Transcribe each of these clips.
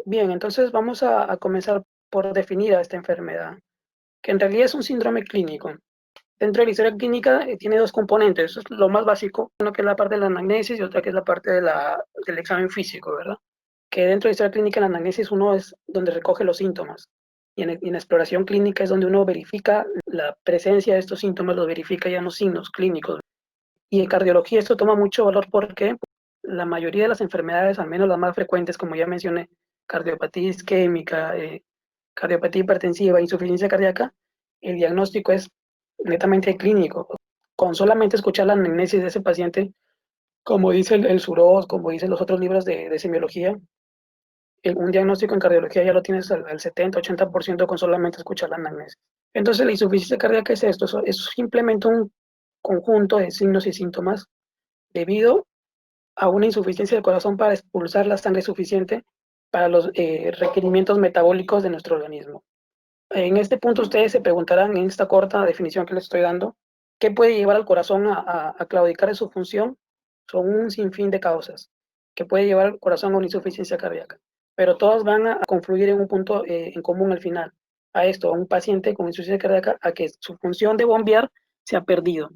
Bien, entonces vamos a comenzar por definir a esta enfermedad, que en realidad es un síndrome clínico. Dentro de la historia clínica tiene dos componentes, eso es lo más básico, uno que es la parte de la anamnesis y otra que es la parte de del examen físico, ¿verdad? Que dentro de la historia clínica, la anamnesis uno es donde recoge los síntomas y en exploración clínica es donde uno verifica la presencia de estos síntomas, los verifica ya en los signos clínicos. Y en cardiología esto toma mucho valor porque la mayoría de las enfermedades, al menos las más frecuentes, como ya mencioné, cardiopatía isquémica, cardiopatía hipertensiva, insuficiencia cardíaca, el diagnóstico es netamente clínico. Con solamente escuchar la anamnesis de ese paciente, como dice el Suros, como dicen los otros libros de semiología, un diagnóstico en cardiología ya lo tienes al 70-80% con solamente escuchar la anamnesis. Entonces, la insuficiencia cardíaca es esto, es simplemente un conjunto de signos y síntomas debido a una insuficiencia del corazón para expulsar la sangre suficiente para los requerimientos metabólicos de nuestro organismo. En este punto ustedes se preguntarán en esta corta definición que les estoy dando, ¿qué puede llevar al corazón a claudicar en su función? Son un sinfín de causas que puede llevar al corazón a una insuficiencia cardíaca, pero todas van a confluir en un punto en común al final, a esto, a un paciente con insuficiencia cardíaca, a que su función de bombear se ha perdido.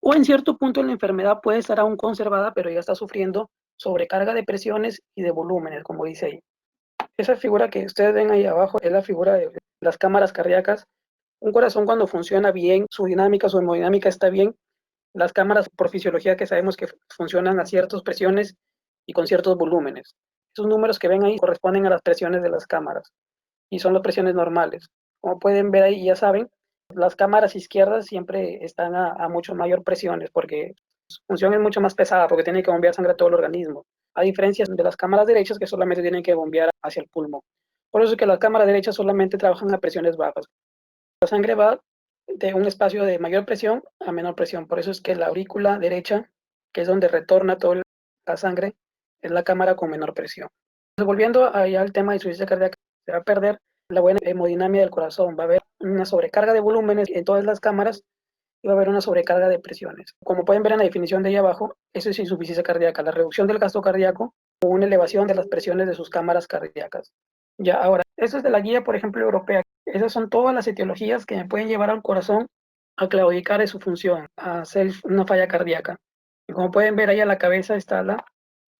O en cierto punto la enfermedad puede estar aún conservada, pero ya está sufriendo sobrecarga de presiones y de volúmenes, como dice ahí. Esa figura que ustedes ven ahí abajo es la figura de las cámaras cardíacas. Un corazón cuando funciona bien, su dinámica, su hemodinámica está bien, las cámaras por fisiología que sabemos que funcionan a ciertas presiones y con ciertos volúmenes. Esos números que ven ahí corresponden a las presiones de las cámaras y son las presiones normales. Como pueden ver ahí, ya saben, las cámaras izquierdas siempre están a mucho mayor presiones porque su función es mucho más pesada porque tiene que bombear sangre a todo el organismo, a diferencia de las cámaras derechas que solamente tienen que bombear hacia el pulmón. Por eso es que las cámaras derechas solamente trabajan a presiones bajas. La sangre va de un espacio de mayor presión a menor presión. Por eso es que la aurícula derecha, que es donde retorna toda la sangre, es la cámara con menor presión. Entonces, volviendo allá al tema de insuficiencia cardíaca, se va a perder la buena hemodinamia del corazón, va a haber una sobrecarga de volúmenes en todas las cámaras y va a haber una sobrecarga de presiones. Como pueden ver en la definición de ahí abajo, eso es insuficiencia cardíaca, la reducción del gasto cardíaco o una elevación de las presiones de sus cámaras cardíacas. Ya, ahora, eso es de la guía, por ejemplo, europea. Esas son todas las etiologías que pueden llevar al corazón a claudicar de su función, a hacer una falla cardíaca. Y como pueden ver ahí a la cabeza está la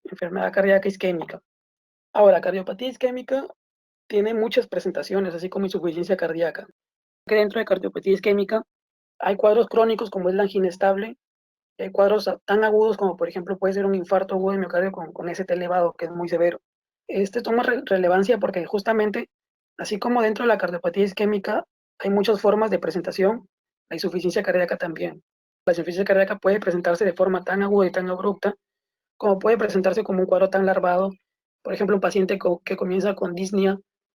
enfermedad cardíaca isquémica. Ahora, cardiopatía isquémica tiene muchas presentaciones, así como insuficiencia cardíaca. Que dentro de cardiopatía isquémica hay cuadros crónicos como es la angina estable, hay cuadros tan agudos como por ejemplo puede ser un infarto agudo de miocardio con ST elevado, que es muy severo. Este toma relevancia porque justamente, así como dentro de la cardiopatía isquémica hay muchas formas de presentación, la insuficiencia cardíaca también. La insuficiencia cardíaca puede presentarse de forma tan aguda y tan abrupta, como puede presentarse como un cuadro tan larvado. Por ejemplo, un paciente que comienza con disnea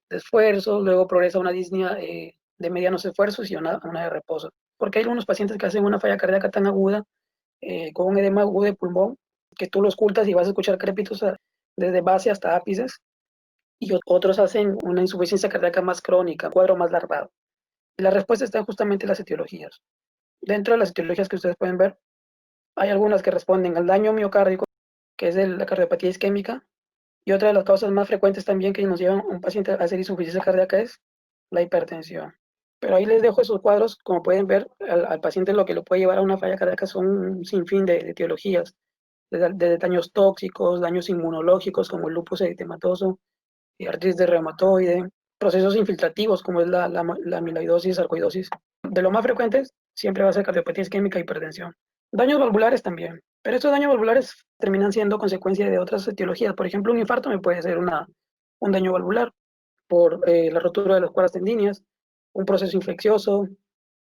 de esfuerzo, luego progresa a una disnea de medianos esfuerzos y una de reposo. Porque hay algunos pacientes que hacen una falla cardíaca tan aguda, con un edema agudo de pulmón, que tú lo ocultas y vas a escuchar crépitos desde base hasta ápices, y otros hacen una insuficiencia cardíaca más crónica, un cuadro más larvado. Y la respuesta está justamente en las etiologías. Dentro de las etiologías que ustedes pueden ver, hay algunas que responden al daño miocárdico, que es de la cardiopatía isquémica, y otra de las causas más frecuentes también que nos llevan a un paciente a hacer insuficiencia cardíaca es la hipertensión. Pero ahí les dejo esos cuadros, como pueden ver, al paciente lo que lo puede llevar a una falla cardíaca son un sinfín de etiologías, desde daños tóxicos, daños inmunológicos como el lupus eritematoso, y artritis de reumatoide, procesos infiltrativos como es la amiloidosis, sarcoidosis. De lo más frecuentes siempre va a ser cardiopatía isquémica e hipertensión. Daños valvulares también, pero estos daños valvulares terminan siendo consecuencia de otras etiologías. Por ejemplo, un infarto me puede ser un daño valvular por la rotura de las cuerdas tendíneas, un proceso infeccioso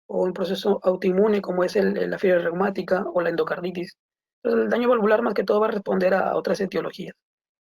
o un proceso autoinmune como es la fiebre reumática o la endocarditis. Entonces, el daño valvular más que todo va a responder a otras etiologías,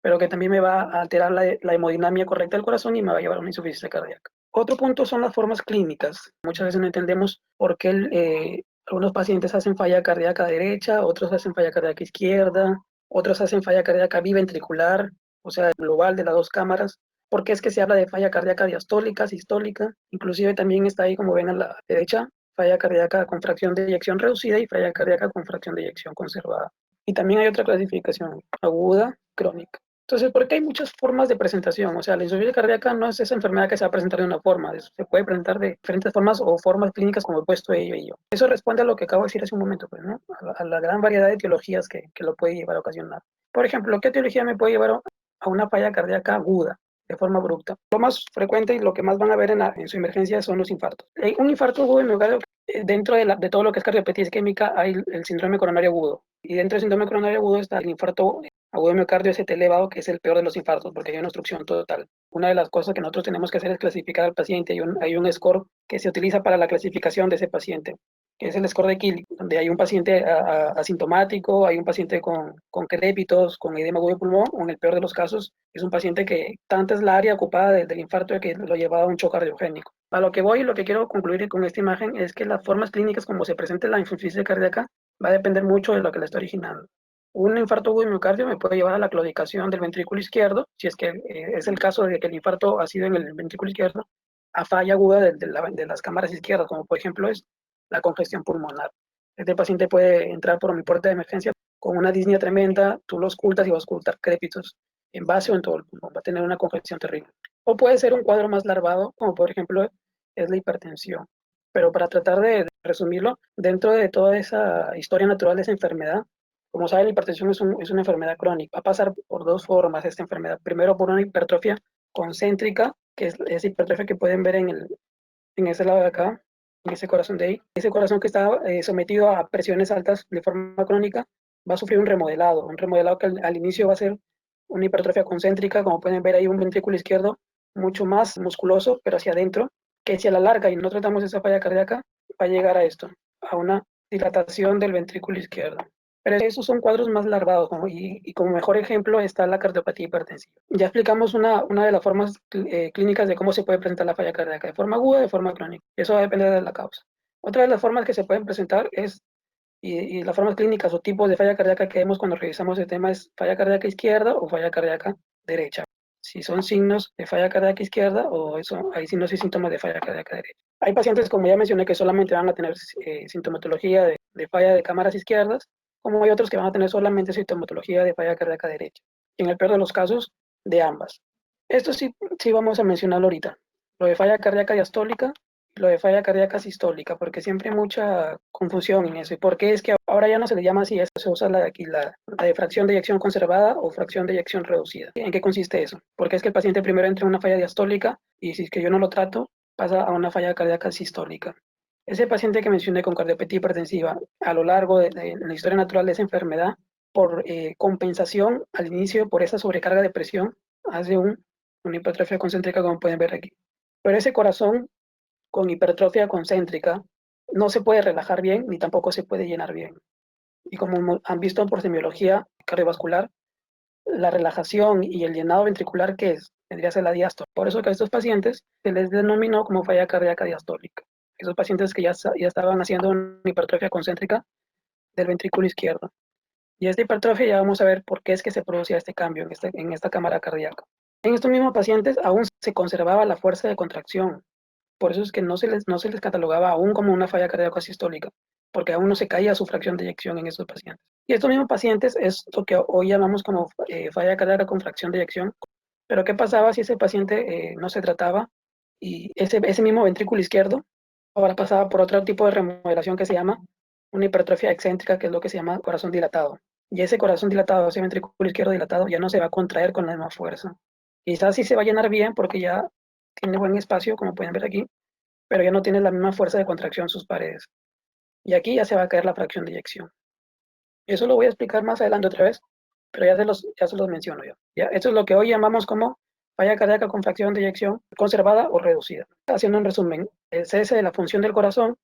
pero que también me va a alterar la hemodinamia correcta del corazón y me va a llevar a una insuficiencia cardíaca. Otro punto son las formas clínicas. Muchas veces no entendemos por qué algunos pacientes hacen falla cardíaca derecha, otros hacen falla cardíaca izquierda, otros hacen falla cardíaca biventricular, o sea, global de las dos cámaras. ¿Por qué es que se habla de falla cardíaca diastólica, sistólica? Inclusive también está ahí, como ven a la derecha, falla cardíaca con fracción de eyección reducida y falla cardíaca con fracción de eyección conservada. Y también hay otra clasificación, aguda, crónica. Entonces, porque hay muchas formas de presentación, o sea, la insuficiencia cardíaca no es esa enfermedad que se va a presentar de una forma, se puede presentar de diferentes formas o formas clínicas como he puesto ello y yo. Eso responde a lo que acabo de decir hace un momento, pues, ¿no? A la gran variedad de etiologías que lo puede llevar a ocasionar. Por ejemplo, ¿qué etiología me puede llevar a una falla cardíaca aguda, de forma abrupta? Lo más frecuente y lo que más van a ver en su emergencia son los infartos. Un infarto agudo de miocardio, dentro de todo lo que es cardiopatía isquémica, hay el síndrome coronario agudo. Y dentro del síndrome coronario agudo está el infarto agudo de miocardio ST elevado, que es el peor de los infartos, porque hay una obstrucción total. Una de las cosas que nosotros tenemos que hacer es clasificar al paciente. Hay un score que se utiliza para la clasificación de ese paciente, que es el score de Killy, donde hay un paciente asintomático, hay un paciente con crépitos, con edema agudo de pulmón, o en el peor de los casos, es un paciente que tanta es la área ocupada del infarto que lo lleva a un shock cardiogénico. A lo que voy y lo que quiero concluir con esta imagen es que las formas clínicas como se presente la insuficiencia cardíaca va a depender mucho de lo que la está originando. Un infarto agudo de miocardio me puede llevar a la claudicación del ventrículo izquierdo, si es que es el caso de que el infarto ha sido en el ventrículo izquierdo, a falla aguda de las cámaras izquierdas, como por ejemplo es la congestión pulmonar. Este paciente puede entrar por mi puerta de emergencia con una disnea tremenda, tú lo ocultas y vas a ocultar crépitos en base o en todo el pulmón, va a tener una congestión terrible. O puede ser un cuadro más larvado, como por ejemplo es la hipertensión. Pero para tratar de resumirlo, dentro de toda esa historia natural de esa enfermedad, como saben, la hipertensión es una enfermedad crónica. Va a pasar por dos formas esta enfermedad. Primero, por una hipertrofia concéntrica, que es esa hipertrofia que pueden ver en ese lado de acá, en ese corazón de ahí. Ese corazón que está sometido a presiones altas de forma crónica va a sufrir un remodelado que al inicio va a ser una hipertrofia concéntrica, como pueden ver ahí un ventrículo izquierdo mucho más musculoso, pero hacia adentro, que si a la larga y no tratamos esa falla cardíaca, va a llegar a esto, a una dilatación del ventrículo izquierdo. Pero esos son cuadros más larvados, ¿no? Y como mejor ejemplo está la cardiopatía hipertensiva. Ya explicamos una de las formas clínicas de cómo se puede presentar la falla cardíaca, de forma aguda, de forma crónica. Eso va a depender de la causa. Otra de las formas que se pueden presentar es, y las formas clínicas o tipos de falla cardíaca que vemos cuando revisamos el tema es falla cardíaca izquierda o falla cardíaca derecha. Si son signos de falla cardíaca izquierda o eso, hay signos y síntomas de falla cardíaca derecha. Hay pacientes, como ya mencioné, que solamente van a tener sintomatología de falla de cámaras izquierdas, como hay otros que van a tener solamente sintomatología de falla cardíaca derecha. Y en el peor de los casos, de ambas. Esto sí vamos a mencionarlo ahorita. Lo de falla cardíaca diastólica y lo de falla cardíaca sistólica, porque siempre hay mucha confusión en eso. ¿Y por qué es que ahora ya no se le llama así? Se usa la de fracción de eyección conservada o fracción de eyección reducida. ¿En qué consiste eso? Porque es que el paciente primero entra en una falla diastólica y si es que yo no lo trato, pasa a una falla cardíaca sistólica. Ese paciente que mencioné con cardiopatía hipertensiva, a lo largo de la historia natural de esa enfermedad, por compensación al inicio, por esa sobrecarga de presión, hace una hipertrofia concéntrica, como pueden ver aquí. Pero ese corazón con hipertrofia concéntrica no se puede relajar bien ni tampoco se puede llenar bien. Y como han visto por semiología cardiovascular, la relajación y el llenado ventricular, ¿qué es? Tendría que ser la diástole. Por eso que a estos pacientes se les denominó como falla cardíaca diastólica. Esos pacientes que ya estaban haciendo una hipertrofia concéntrica del ventrículo izquierdo. Y esta hipertrofia ya vamos a ver por qué es que se producía este cambio en esta cámara cardíaca. En estos mismos pacientes aún se conservaba la fuerza de contracción. Por eso es que no se les catalogaba aún como una falla cardíaca sistólica, porque aún no se caía su fracción de eyección en estos pacientes. Y estos mismos pacientes es lo que hoy llamamos como falla cardíaca con fracción de eyección. Pero ¿qué pasaba si ese paciente no se trataba y ese mismo ventrículo izquierdo ahora pasaba por otro tipo de remodelación que se llama una hipertrofia excéntrica, que es lo que se llama corazón dilatado? Y ese corazón dilatado, ese ventrículo izquierdo dilatado, ya no se va a contraer con la misma fuerza. Quizás sí se va a llenar bien porque ya tiene buen espacio, como pueden ver aquí, pero ya no tiene la misma fuerza de contracción sus paredes. Y aquí ya se va a caer la fracción de eyección. Eso lo voy a explicar más adelante otra vez, pero ya se los menciono yo. ¿Ya? Esto es lo que hoy llamamos como falla cardíaca con fracción de eyección conservada o reducida. Haciendo un resumen, el cese de la función del corazón,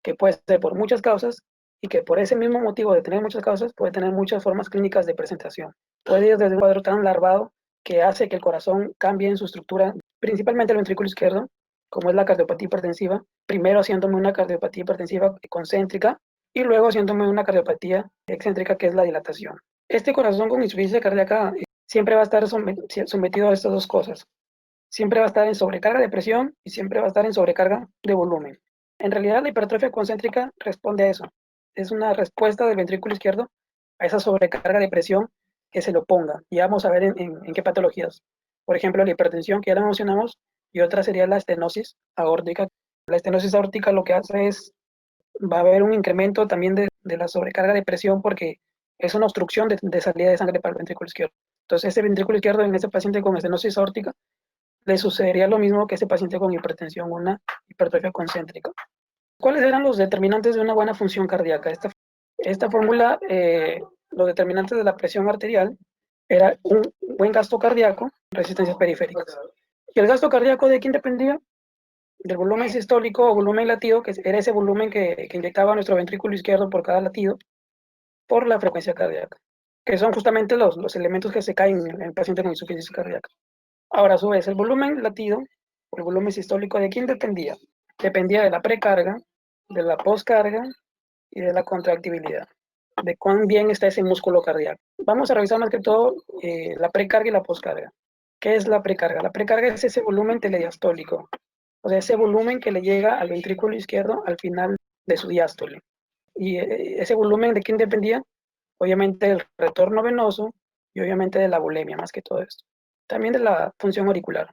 que puede ser por muchas causas, y que por ese mismo motivo de tener muchas causas, puede tener muchas formas clínicas de presentación. Puede ir desde un cuadro tan larvado que hace que el corazón cambie en su estructura, principalmente el ventrículo izquierdo, como es la cardiopatía hipertensiva, primero haciéndome una cardiopatía hipertensiva concéntrica y luego haciéndome una cardiopatía excéntrica, que es la dilatación. Este corazón con insuficiencia cardíaca siempre va a estar sometido a estas dos cosas. Siempre va a estar en sobrecarga de presión y siempre va a estar en sobrecarga de volumen. En realidad, la hipertrofia concéntrica responde a eso. Es una respuesta del ventrículo izquierdo a esa sobrecarga de presión que se lo ponga. Y vamos a ver en qué patologías. Por ejemplo, la hipertensión, que ya la mencionamos, y otra sería la estenosis aórtica. La estenosis aórtica lo que hace es, va a haber un incremento también de la sobrecarga de presión porque es una obstrucción de salida de sangre para el ventrículo izquierdo. Entonces, ese ventrículo izquierdo en ese paciente con estenosis aórtica le sucedería lo mismo que ese paciente con hipertensión, una hipertrofia concéntrica. ¿Cuáles eran los determinantes de una buena función cardíaca? Esta fórmula, los determinantes de la presión arterial, era un buen gasto cardíaco, resistencias periféricas. ¿Y el gasto cardíaco de quién dependía? Del volumen sistólico o volumen latido, que era ese volumen que inyectaba nuestro ventrículo izquierdo por cada latido, por la frecuencia cardíaca, que son justamente los elementos que se caen en el paciente con insuficiencia cardíaca. Ahora, a su vez, el volumen latido o el volumen sistólico, ¿de quién dependía? Dependía de la precarga, de la poscarga y de la contractibilidad, de cuán bien está ese músculo cardíaco. Vamos a revisar más que todo la precarga y la poscarga. ¿Qué es la precarga? La precarga es ese volumen telediastólico, o sea, ese volumen que le llega al ventrículo izquierdo al final de su diástole. Y ese volumen, ¿de quién dependía? Obviamente del retorno venoso y obviamente de la bulimia, más que todo esto. También de la función auricular.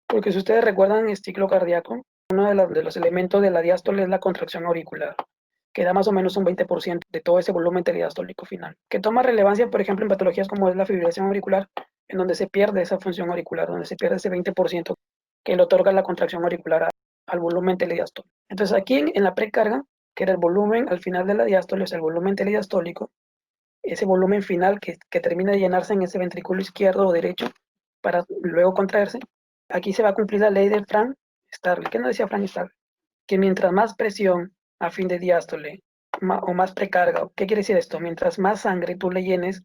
Porque si ustedes recuerdan el ciclo cardíaco, uno de los elementos de la diástole es la contracción auricular, que da más o menos un 20% de todo ese volumen telediastólico final, que toma relevancia, por ejemplo, en patologías como es la fibrilación auricular, en donde se pierde esa función auricular, donde se pierde ese 20% que le otorga la contracción auricular al volumen telediastólico. Entonces aquí en la precarga, que era el volumen al final de la diástole, o sea, el volumen telediastólico, ese volumen final que termina de llenarse en ese ventrículo izquierdo o derecho para luego contraerse, aquí se va a cumplir la ley de Frank Starling. ¿Qué nos decía Frank Starling? Que mientras más presión a fin de diástole o más precarga, ¿qué quiere decir esto? Mientras más sangre tú le llenes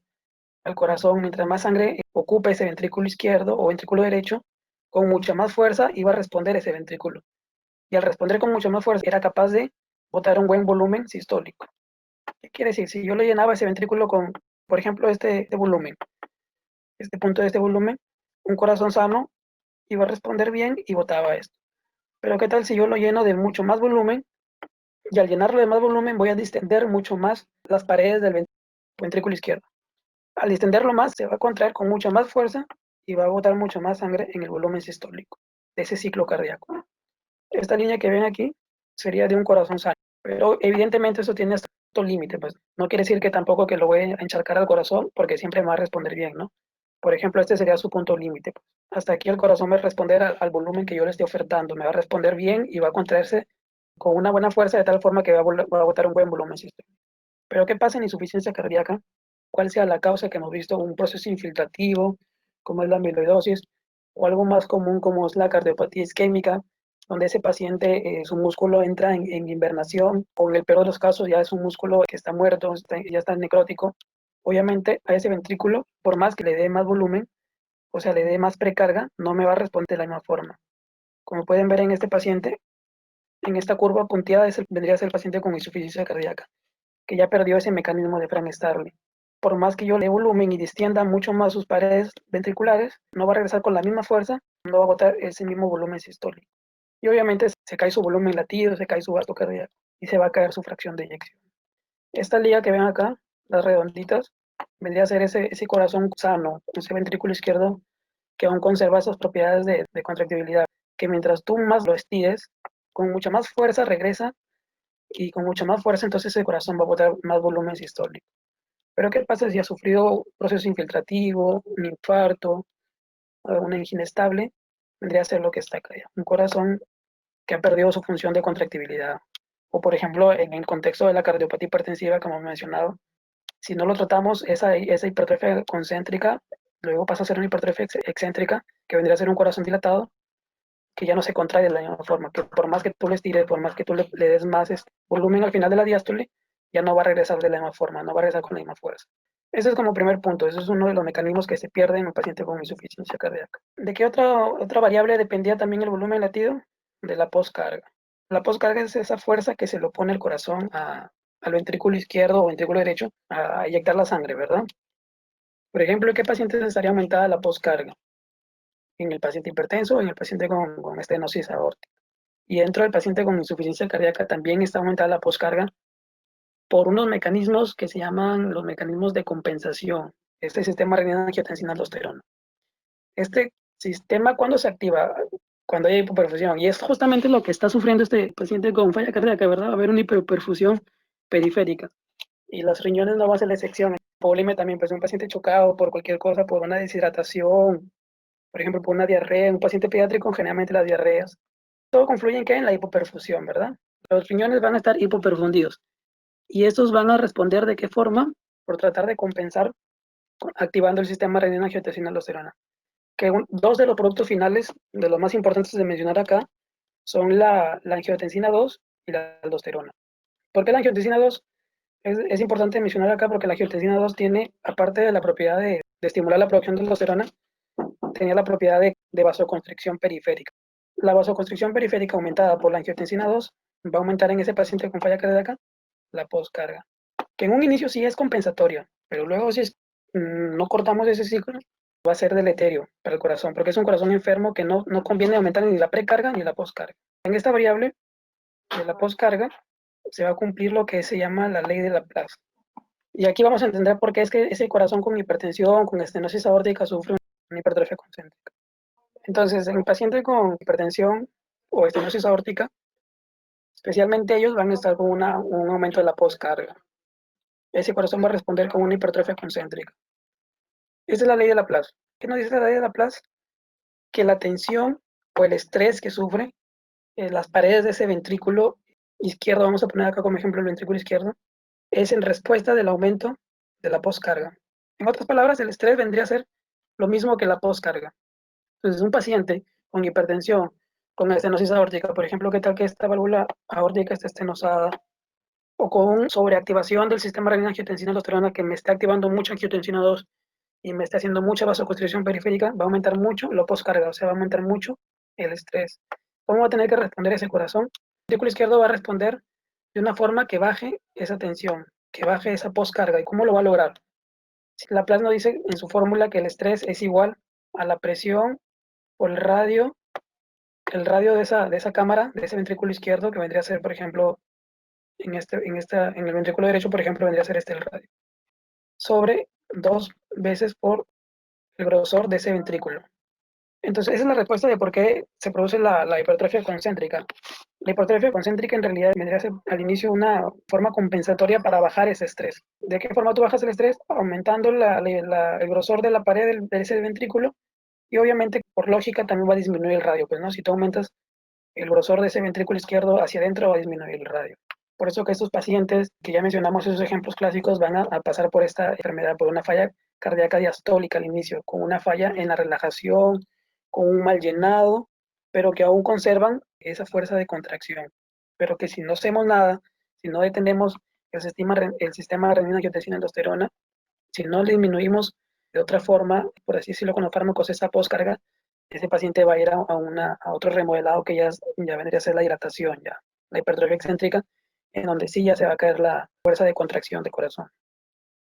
al corazón, mientras más sangre ocupe ese ventrículo izquierdo o ventrículo derecho, con mucha más fuerza iba a responder ese ventrículo. Y al responder con mucha más fuerza, era capaz de botar un buen volumen sistólico. ¿Qué quiere decir? Si yo le llenaba ese ventrículo con, por ejemplo, este volumen, este punto de este volumen, un corazón sano iba a responder bien y botaba esto. Pero ¿qué tal si yo lo lleno de mucho más volumen y al llenarlo de más volumen voy a distender mucho más las paredes del ventrículo izquierdo? Al distenderlo más se va a contraer con mucha más fuerza y va a botar mucho más sangre en el volumen sistólico de ese ciclo cardíaco. Esta línea que ven aquí sería de un corazón sano, pero evidentemente eso tiene hasta un límite, pues no quiere decir que tampoco que lo voy a encharcar al corazón porque siempre me va a responder bien, ¿no? Por ejemplo, este sería su punto límite, pues. Hasta aquí el corazón va a responder al volumen que yo le esté ofertando, me va a responder bien y va a contraerse con una buena fuerza de tal forma que va a botar un buen volumen sistólico. Pero ¿qué pasa en insuficiencia cardíaca? ¿Cuál sea la causa que hemos visto? Un proceso infiltrativo, como es la amiloidosis, o algo más común como es la cardiopatía isquémica, donde ese paciente, su músculo entra en invernación, o en el peor de los casos ya es un músculo que está muerto, ya está necrótico. Obviamente a ese ventrículo, por más que le dé más volumen, o sea, le dé más precarga, no me va a responder de la misma forma. Como pueden ver en este paciente, en esta curva punteada vendría a ser el paciente con insuficiencia cardíaca, que ya perdió ese mecanismo de Frank Starling. Por más que yo le dé volumen y distienda mucho más sus paredes ventriculares, no va a regresar con la misma fuerza, no va a botar ese mismo volumen sistólico. Y obviamente se cae su volumen latido, se cae su gasto cardíaco y se va a caer su fracción de eyección. Esta liga que ven acá, las redonditas, vendría a ser ese corazón sano, ese ventrículo izquierdo que aún conserva esas propiedades de contractibilidad, que mientras tú más lo estires, con mucha más fuerza regresa y con mucha más fuerza entonces el corazón va a botar más volumen sistólico. Pero ¿qué pasa si ha sufrido un proceso infiltrativo, un infarto, una angina estable? Vendría a ser lo que está acá, un corazón que ha perdido su función de contractibilidad. O por ejemplo, en el contexto de la cardiopatía hipertensiva, como he mencionado, si no lo tratamos, esa hipertrofia concéntrica, luego pasa a ser una hipertrofia excéntrica, que vendría a ser un corazón dilatado, que ya no se contrae de la misma forma, que por más que tú le estires, por más que tú le des más volumen al final de la diástole, ya no va a regresar de la misma forma, no va a regresar con la misma fuerza. Ese es como primer punto, ese es uno de los mecanismos que se pierde en un paciente con insuficiencia cardíaca. ¿De qué otra variable dependía también el volumen latido? De la poscarga. La poscarga es esa fuerza que se le pone el corazón al ventrículo izquierdo o ventrículo derecho a inyectar la sangre, ¿verdad? Por ejemplo, ¿en qué pacientes estaría aumentada la poscarga? En el paciente hipertenso o en el paciente con estenosis aórtica. Y dentro del paciente con insuficiencia cardíaca también está aumentada la poscarga por unos mecanismos que se llaman los mecanismos de compensación. este sistema renina-angiotensina-aldosterona. Este sistema, ¿cuándo se activa? Cuando hay hipoperfusión. Y es justamente lo que está sufriendo este paciente con falla cardíaca, ¿verdad? Va a haber una hipoperfusión periférica. Y los riñones no va a ser la excepción. El problema también, pues un paciente chocado por cualquier cosa, por una deshidratación, por ejemplo, por una diarrea, un paciente pediátrico, generalmente las diarreas. Todo confluye en, ¿qué? En la hipoperfusión, ¿verdad? Los riñones van a estar hipoperfundidos. Y estos van a responder ¿de qué forma? Por tratar de compensar activando el sistema renina-angiotensina-aldosterona. Que dos de los productos finales, de los más importantes de mencionar acá, son la angiotensina 2 y la aldosterona. ¿Por qué la angiotensina 2? Es importante mencionar acá porque la angiotensina 2 tiene, aparte de la propiedad de estimular la producción de aldosterona, tenía la propiedad de vasoconstricción periférica. La vasoconstricción periférica aumentada por la angiotensina 2 va a aumentar en ese paciente con falla cardíaca la poscarga, que en un inicio sí es compensatoria, pero luego si no cortamos ese ciclo, va a ser deleterio para el corazón, porque es un corazón enfermo que no conviene aumentar ni la precarga ni la poscarga. En esta variable de la poscarga se va a cumplir lo que se llama la ley de Laplace. Y aquí vamos a entender por qué es que ese corazón con hipertensión, con estenosis aórtica, sufre una hipertrofia concéntrica. Entonces, en el paciente con hipertensión o estenosis aórtica, especialmente ellos van a estar con un aumento de la poscarga. Ese corazón va a responder con una hipertrofia concéntrica. Esa es la ley de Laplace. ¿Qué nos dice la ley de Laplace? Que la tensión o el estrés que sufre las paredes de ese ventrículo izquierdo, vamos a poner acá como ejemplo el ventrículo izquierdo, es en respuesta del aumento de la poscarga. En otras palabras, el estrés vendría a ser lo mismo que la poscarga. Entonces, un paciente con hipertensión, con estenosis aórtica, por ejemplo, ¿qué tal que esta válvula aórtica esté estenosada? O con sobreactivación del sistema renina-angiotensina-aldosterona que me está activando mucha angiotensina 2 y me está haciendo mucha vasoconstricción periférica, va a aumentar mucho la poscarga, o sea, va a aumentar mucho el estrés. ¿Cómo va a tener que responder ese corazón? El ventrículo izquierdo va a responder de una forma que baje esa tensión, que baje esa poscarga. ¿Y cómo lo va a lograr? Laplace nos dice en su fórmula que el estrés es igual a la presión por el radio de esa cámara, de ese ventrículo izquierdo, que vendría a ser, por ejemplo, en el ventrículo derecho, por ejemplo, vendría a ser este el radio, sobre 2 veces por el grosor de ese ventrículo. Entonces, esa es la respuesta de por qué se produce la hipertrofia concéntrica. La hipertrofia concéntrica en realidad vendría a ser al inicio una forma compensatoria para bajar ese estrés. ¿De qué forma tú bajas el estrés? Aumentando el grosor de la pared de ese ventrículo y obviamente por lógica también va a disminuir el radio, pues, ¿no? Si tú aumentas el grosor de ese ventrículo izquierdo hacia adentro va a disminuir el radio. Por eso que estos pacientes que ya mencionamos, esos ejemplos clásicos, van a pasar por esta enfermedad, por una falla cardíaca diastólica al inicio, con una falla en la relajación, con un mal llenado, pero que aún conservan esa fuerza de contracción. Pero que si no hacemos nada, si no detenemos el sistema renina-angiotensina-aldosterona, si no le disminuimos de otra forma, por así decirlo, con los fármacos, esa poscarga, ese paciente va a ir a otro remodelado que ya vendría a ser la hidratación, ya la hipertrofia excéntrica, en donde sí ya se va a caer la fuerza de contracción de corazón.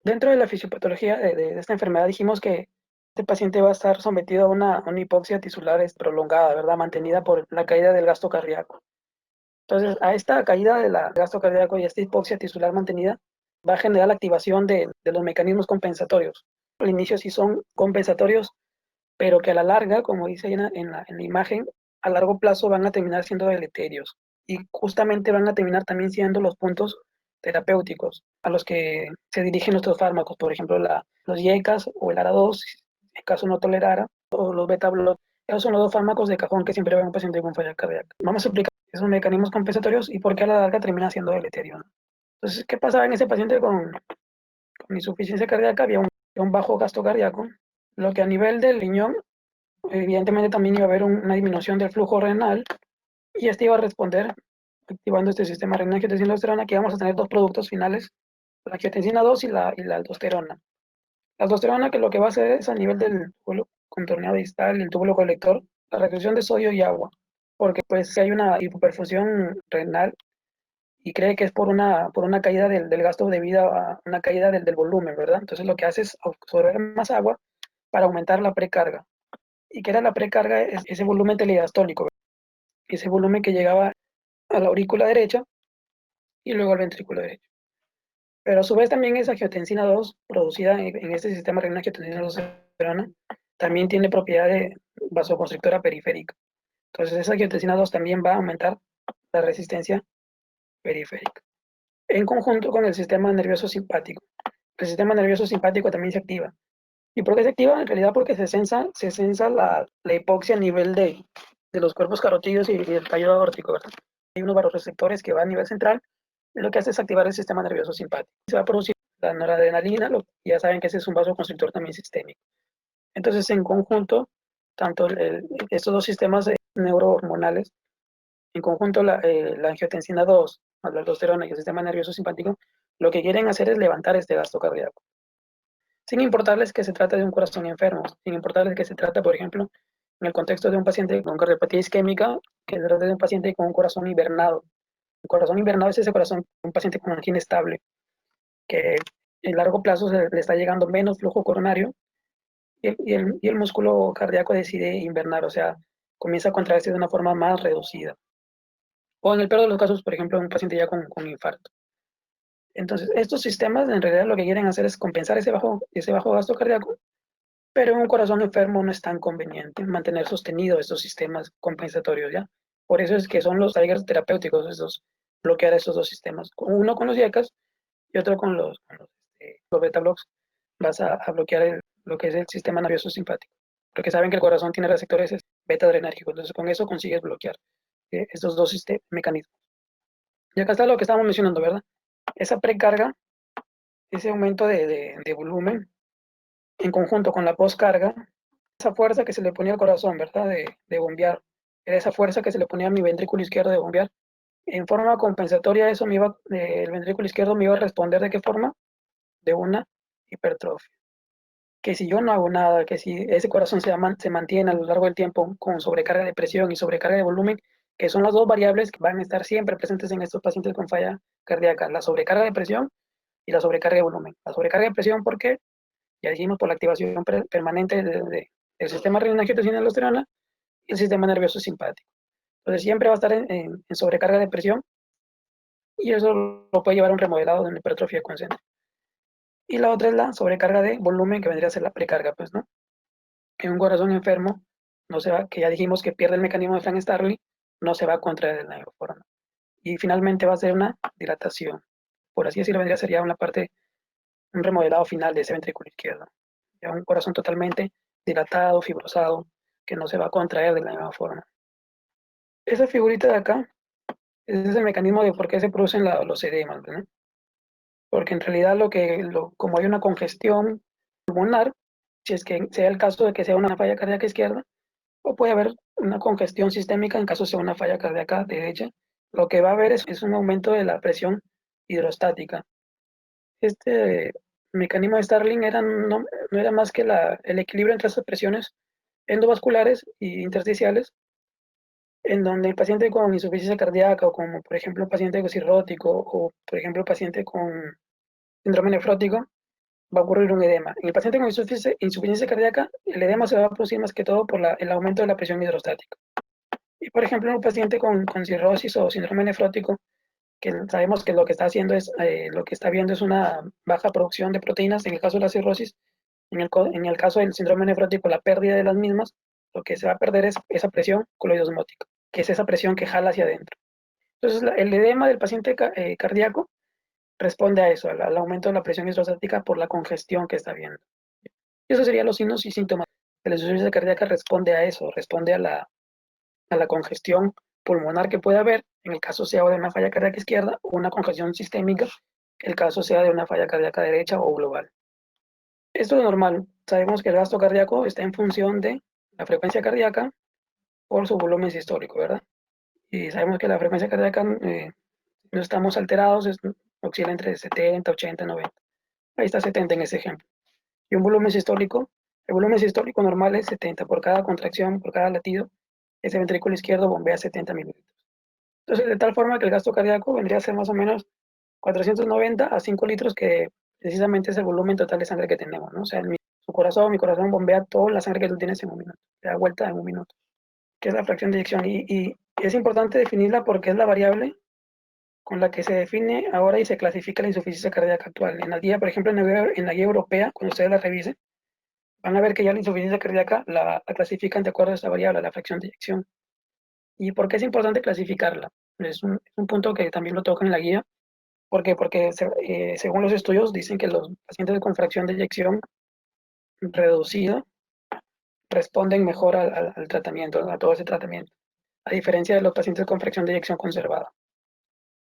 Dentro de la fisiopatología de esta enfermedad dijimos que este paciente va a estar sometido a una hipoxia tisular prolongada, ¿verdad? Mantenida por la caída del gasto cardíaco. Entonces, a esta caída del gasto cardíaco y esta hipoxia tisular mantenida va a generar la activación de los mecanismos compensatorios. Al inicio sí son compensatorios, pero que a la larga, como dice ahí en la imagen, a largo plazo van a terminar siendo deleterios y justamente van a terminar también siendo los puntos terapéuticos a los que se dirigen nuestros fármacos, por ejemplo, los IECAS o el ARA2, en caso no tolerara, o los beta-block. Esos son los dos fármacos de cajón que siempre ven un paciente con falla cardíaca. Vamos a explicar esos mecanismos compensatorios y por qué a la larga termina siendo deleterio, ¿no? Entonces, ¿qué pasaba en ese paciente con insuficiencia cardíaca? Había un bajo gasto cardíaco, lo que a nivel del riñón evidentemente también iba a haber una disminución del flujo renal y este iba a responder activando este sistema renal angiotensina aldosterona que vamos a tener dos productos finales, la angiotensina 2 y la aldosterona. La aldosterona que lo que va a hacer es a nivel del túbulo contorneado distal y el túbulo colector, la reducción de sodio y agua, porque pues si hay una hipoperfusión renal y cree que es por una caída del gasto debido a una caída del volumen, ¿verdad? Entonces lo que hace es absorber más agua para aumentar la precarga. ¿Y qué era la precarga? Es ese volumen telediastólico, ese volumen que llegaba a la aurícula derecha y luego al ventrículo derecho. Pero a su vez también esa angiotensina 2 producida en este sistema renina angiotensina aldosterona también tiene propiedad de vasoconstrictora periférica. Entonces esa angiotensina 2 también va a aumentar la resistencia periférica. En conjunto con el sistema nervioso simpático. El sistema nervioso simpático también se activa. ¿Y por qué se activa? En realidad porque se sensa la hipoxia a nivel de los cuerpos carotídeos y el tallo aórtico, ¿verdad? Hay unos vasoreceptores que van a nivel central y lo que hace es activar el sistema nervioso simpático. Se va a producir la noradrenalina, ya saben que ese es un vasoconstrictor también sistémico. Entonces, en conjunto, tanto estos dos sistemas neurohormonales, en conjunto la angiotensina 2, la aldosterona y el sistema nervioso simpático, lo que quieren hacer es levantar este gasto cardíaco. Sin importarles que se trata de un corazón enfermo, sin importarles que se trata, por ejemplo, en el contexto de un paciente con cardiopatía isquémica, que se trata de un paciente con un corazón invernado. El corazón invernado es ese corazón de un paciente con angina estable, que en largo plazo le está llegando menos flujo coronario y el músculo cardíaco decide invernar, o sea, comienza a contraerse de una forma más reducida. O en el peor de los casos, por ejemplo, un paciente ya con infarto. Entonces, estos sistemas en realidad lo que quieren hacer es compensar ese bajo gasto cardíaco, pero en un corazón enfermo no es tan conveniente mantener sostenido estos sistemas compensatorios, ¿ya? Por eso es que son los triggers terapéuticos, bloquear estos dos sistemas. Uno con los IECAS y otro con los beta blocks, vas a bloquear lo que es el sistema nervioso simpático. Porque saben que el corazón tiene receptores beta adrenérgicos, entonces con eso consigues bloquear estos dos mecanismos. Y acá está lo que estábamos mencionando, ¿verdad? Esa precarga, ese aumento de volumen, en conjunto con la poscarga, esa fuerza que se le ponía al corazón, ¿verdad? De bombear, era esa fuerza que se le ponía a mi ventrículo izquierdo de bombear. En forma compensatoria, el ventrículo izquierdo me iba a responder de qué forma, de una hipertrofia. Que si yo no hago nada, que si ese corazón se mantiene a lo largo del tiempo con sobrecarga de presión y sobrecarga de volumen, que son las dos variables que van a estar siempre presentes en estos pacientes con falla cardíaca, la sobrecarga de presión y la sobrecarga de volumen. La sobrecarga de presión, ¿por qué? Ya dijimos por la activación permanente del sistema renina-angiotensina-aldosterona y el sistema nervioso simpático. Entonces siempre va a estar en sobrecarga de presión y eso lo puede llevar a un remodelado de una hipertrofia concéntrica. Y la otra es la sobrecarga de volumen, que vendría a ser la precarga, pues, ¿no? En un corazón enfermo, no se va, que ya dijimos que pierde el mecanismo de Frank Starling, no se va a contraer de la misma forma. Y finalmente va a ser una dilatación. Por así decirlo, vendría sería una parte, un remodelado final de ese ventrículo izquierdo. Ya un corazón totalmente dilatado, fibrosado, que no se va a contraer de la misma forma. Esa figurita de acá es el mecanismo de por qué se producen los edemas, ¿no? Porque en realidad como hay una congestión pulmonar, si es que sea el caso de que sea una falla cardíaca izquierda, o puede haber una congestión sistémica en caso sea una falla cardíaca derecha, lo que va a haber es un aumento de la presión hidrostática. Este mecanismo de Starling no era más que el equilibrio entre esas presiones endovasculares y intersticiales, en donde el paciente con insuficiencia cardíaca o como por ejemplo paciente cirrótico o por ejemplo paciente con síndrome nefrótico, va a ocurrir un edema. En el paciente con insuficiencia cardíaca, el edema se va a producir más que todo por el aumento de la presión hidrostática. Y por ejemplo, en un paciente con cirrosis o síndrome nefrótico, que sabemos que lo que está haciendo lo que está viendo es una baja producción de proteínas, en el caso de la cirrosis, en el caso del síndrome nefrótico, la pérdida de las mismas, lo que se va a perder es esa presión coloidosmótica, que es esa presión que jala hacia adentro. Entonces, el edema del paciente cardíaco responde a eso, al aumento de la presión hidrostática por la congestión que está viendo. Y esos serían los signos y síntomas. La insuficiencia cardíaca responde a eso, responde a la congestión pulmonar que puede haber, en el caso sea de una falla cardíaca izquierda, o una congestión sistémica, el caso sea de una falla cardíaca derecha o global. Esto es normal. Sabemos que el gasto cardíaco está en función de la frecuencia cardíaca por su volumen sistólico, ¿verdad? Y sabemos que la frecuencia cardíaca, no estamos alterados, oscila entre 70, 80, 90. Ahí está 70 en ese ejemplo. Y un volumen sistólico, el volumen sistólico normal es 70. Por cada contracción, por cada latido, ese ventrículo izquierdo bombea 70 mililitros. Entonces, de tal forma que el gasto cardíaco vendría a ser más o menos 490 a 5 litros, que precisamente es el volumen total de sangre que tenemos, ¿no? O sea, mi corazón bombea toda la sangre que tú tienes en un minuto, te da vuelta en un minuto, que es la fracción de eyección. Y es importante definirla porque es la variable con la que se define ahora y se clasifica la insuficiencia cardíaca actual. En la guía, por ejemplo, en la guía europea, cuando ustedes la revisen, van a ver que ya la insuficiencia cardíaca la clasifican de acuerdo a esta variable, la fracción de eyección. ¿Y por qué es importante clasificarla? Es un punto que también lo toca en la guía. ¿Por qué? Porque según los estudios dicen que los pacientes con fracción de eyección reducida responden mejor al tratamiento, a todo ese tratamiento, a diferencia de los pacientes con fracción de eyección conservada.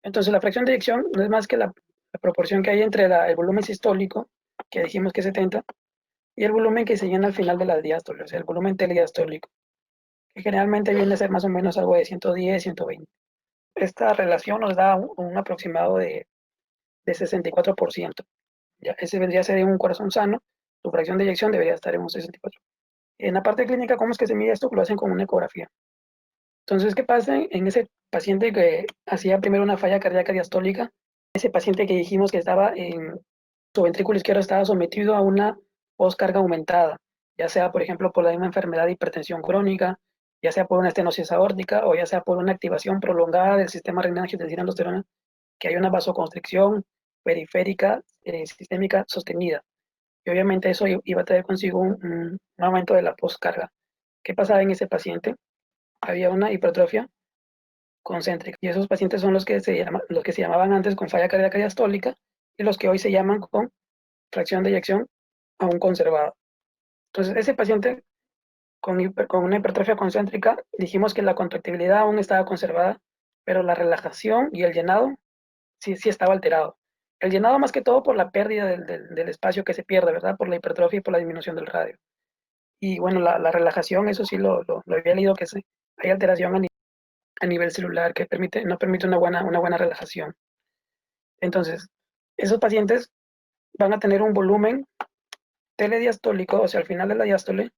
Entonces, la fracción de eyección no es más que la proporción que hay entre el volumen sistólico, que dijimos que es 70, y el volumen que se llena al final de la diástole, o sea, el volumen telediastólico, que generalmente viene a ser más o menos algo de 110, 120. Esta relación nos da un aproximado de 64%. Ya, ese vendría a ser un corazón sano, su fracción de eyección debería estar en un 64. En la parte clínica, ¿cómo es que se mide esto? Lo hacen con una ecografía. Entonces, ¿qué pasa en ese paciente que hacía primero una falla cardíaca diastólica? Ese paciente que dijimos que estaba en su ventrículo izquierdo estaba sometido a una poscarga aumentada, ya sea, por ejemplo, por la misma enfermedad de hipertensión crónica, ya sea por una estenosis aórtica o ya sea por una activación prolongada del sistema renina-angiotensina-aldosterona, que hay una vasoconstricción periférica sistémica sostenida. Y obviamente eso iba a traer consigo un aumento de la poscarga. ¿Qué pasaba en ese paciente? Había una hipertrofia concéntrica. Y esos pacientes son los que se llamaban antes con falla cardíaca diastólica y los que hoy se llaman con fracción de eyección aún conservada. Entonces, ese paciente con una hipertrofia concéntrica, dijimos que la contractibilidad aún estaba conservada, pero la relajación y el llenado sí estaba alterado. El llenado más que todo por la pérdida del espacio que se pierde, ¿verdad? Por la hipertrofia y por la disminución del radio. Y bueno, la relajación, eso sí lo había leído que hay alteración a nivel celular que no permite una buena relajación. Entonces, esos pacientes van a tener un volumen telediastólico, o sea, al final de la diástole,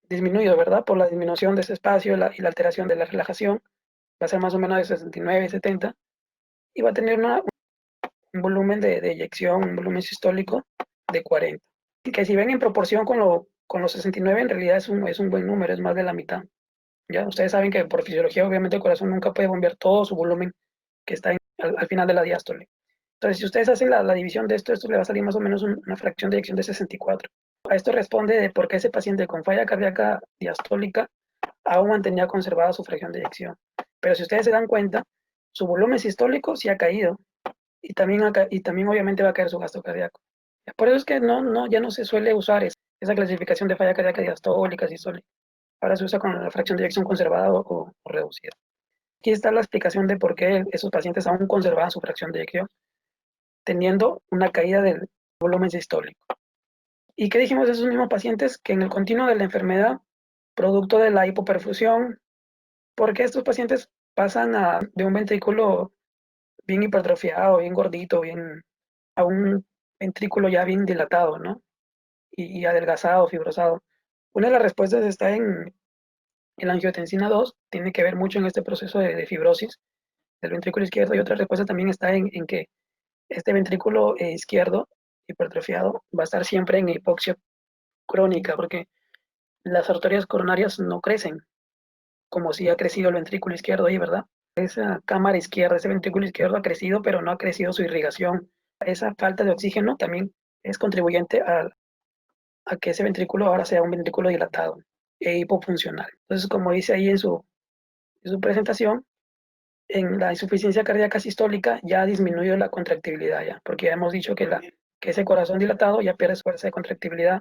disminuido, ¿verdad? Por la disminución de ese espacio y la alteración de la relajación, va a ser más o menos de 69, 70, y va a tener un volumen de eyección, un volumen sistólico de 40. Y que si ven en proporción con los 69, en realidad es un buen número, es más de la mitad. ¿Ya? Ustedes saben que por fisiología, obviamente, el corazón nunca puede bombear todo su volumen que está al final de la diástole. Entonces, si ustedes hacen la división de esto le va a salir más o menos una fracción de eyección de 64. A esto responde de por qué ese paciente con falla cardíaca diastólica aún mantenía conservada su fracción de eyección. Pero si ustedes se dan cuenta, su volumen sistólico sí ha caído y también obviamente va a caer su gasto cardíaco. Por eso es que ya no se suele usar esa clasificación de falla cardíaca diastólica, sistólica. Ahora se usa con la fracción de eyección conservada o reducida. Aquí está la explicación de por qué esos pacientes aún conservaban su fracción de eyección, teniendo una caída del volumen sistólico. ¿Y qué dijimos de esos mismos pacientes? Que en el continuo de la enfermedad, producto de la hipoperfusión, porque estos pacientes pasan de un ventrículo bien hipertrofiado, bien gordito, a un ventrículo ya bien dilatado, ¿no? Y adelgazado, fibrosado. Una de las respuestas está en la angiotensina 2, tiene que ver mucho en este proceso de fibrosis del ventrículo izquierdo, y otra respuesta también está en que este ventrículo izquierdo hipertrofiado va a estar siempre en hipoxia crónica, porque las arterias coronarias no crecen como si ha crecido el ventrículo izquierdo ahí, ¿verdad? Esa cámara izquierda, ese ventrículo izquierdo ha crecido, pero no ha crecido su irrigación. Esa falta de oxígeno también es contribuyente a que ese ventrículo ahora sea un ventrículo dilatado e hipofuncional. Entonces, como dice ahí en su presentación, en la insuficiencia cardíaca sistólica ya ha disminuido la contractibilidad, ya, porque ya hemos dicho que ese corazón dilatado ya pierde su fuerza de contractibilidad,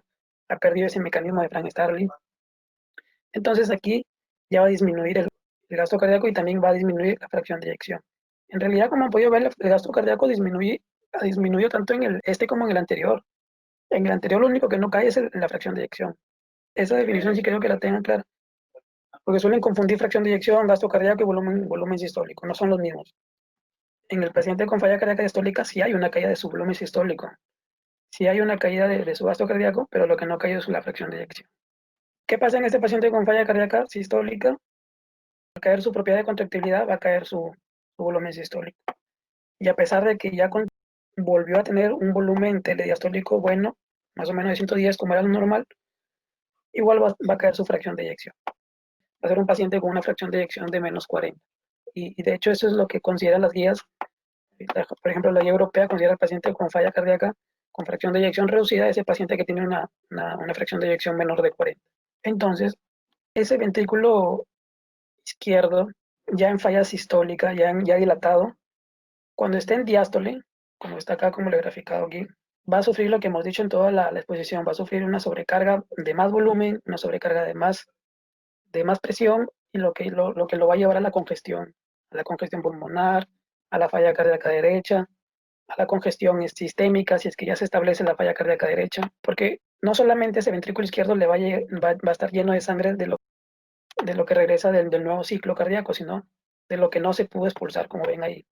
ha perdido ese mecanismo de Frank Starling. Entonces aquí ya va a disminuir el gasto cardíaco y también va a disminuir la fracción de eyección. En realidad, como han podido ver, el gasto cardíaco ha disminuido tanto en este como en el anterior. En el anterior lo único que no cae es la fracción de eyección. Esa definición sí creo que la tengan clara, porque suelen confundir fracción de eyección, gasto cardíaco y volumen sistólico, no son los mismos. En el paciente con falla cardíaca diastólica sí hay una caída de su volumen sistólico, sí hay una caída de su gasto cardíaco, pero lo que no ha caído es la fracción de eyección. ¿Qué pasa en este paciente con falla cardíaca sistólica? Va a caer su propiedad de contractibilidad, va a caer su volumen sistólico. Y a pesar de que ya volvió a tener un volumen telediastólico bueno, más o menos de 110 como era lo normal, igual va a caer su fracción de eyección. Va a ser un paciente con una fracción de eyección de menos 40. Y de hecho eso es lo que consideran las guías Por ejemplo, la guía europea considera al paciente con falla cardíaca con fracción de eyección reducida, ese paciente que tiene una fracción de eyección menor de 40. Entonces, ese ventrículo izquierdo, ya en falla sistólica, ya dilatado, cuando esté en diástole, como está acá, como lo he graficado aquí, va a sufrir lo que hemos dicho en toda la exposición, va a sufrir una sobrecarga de más volumen, una sobrecarga de más presión, y lo va a llevar a la congestión pulmonar, a la falla cardíaca derecha, a la congestión sistémica, si es que ya se establece la falla cardíaca derecha, porque no solamente ese ventrículo izquierdo va a estar lleno de sangre de lo que regresa del nuevo ciclo cardíaco, sino de lo que no se pudo expulsar, como ven ahí.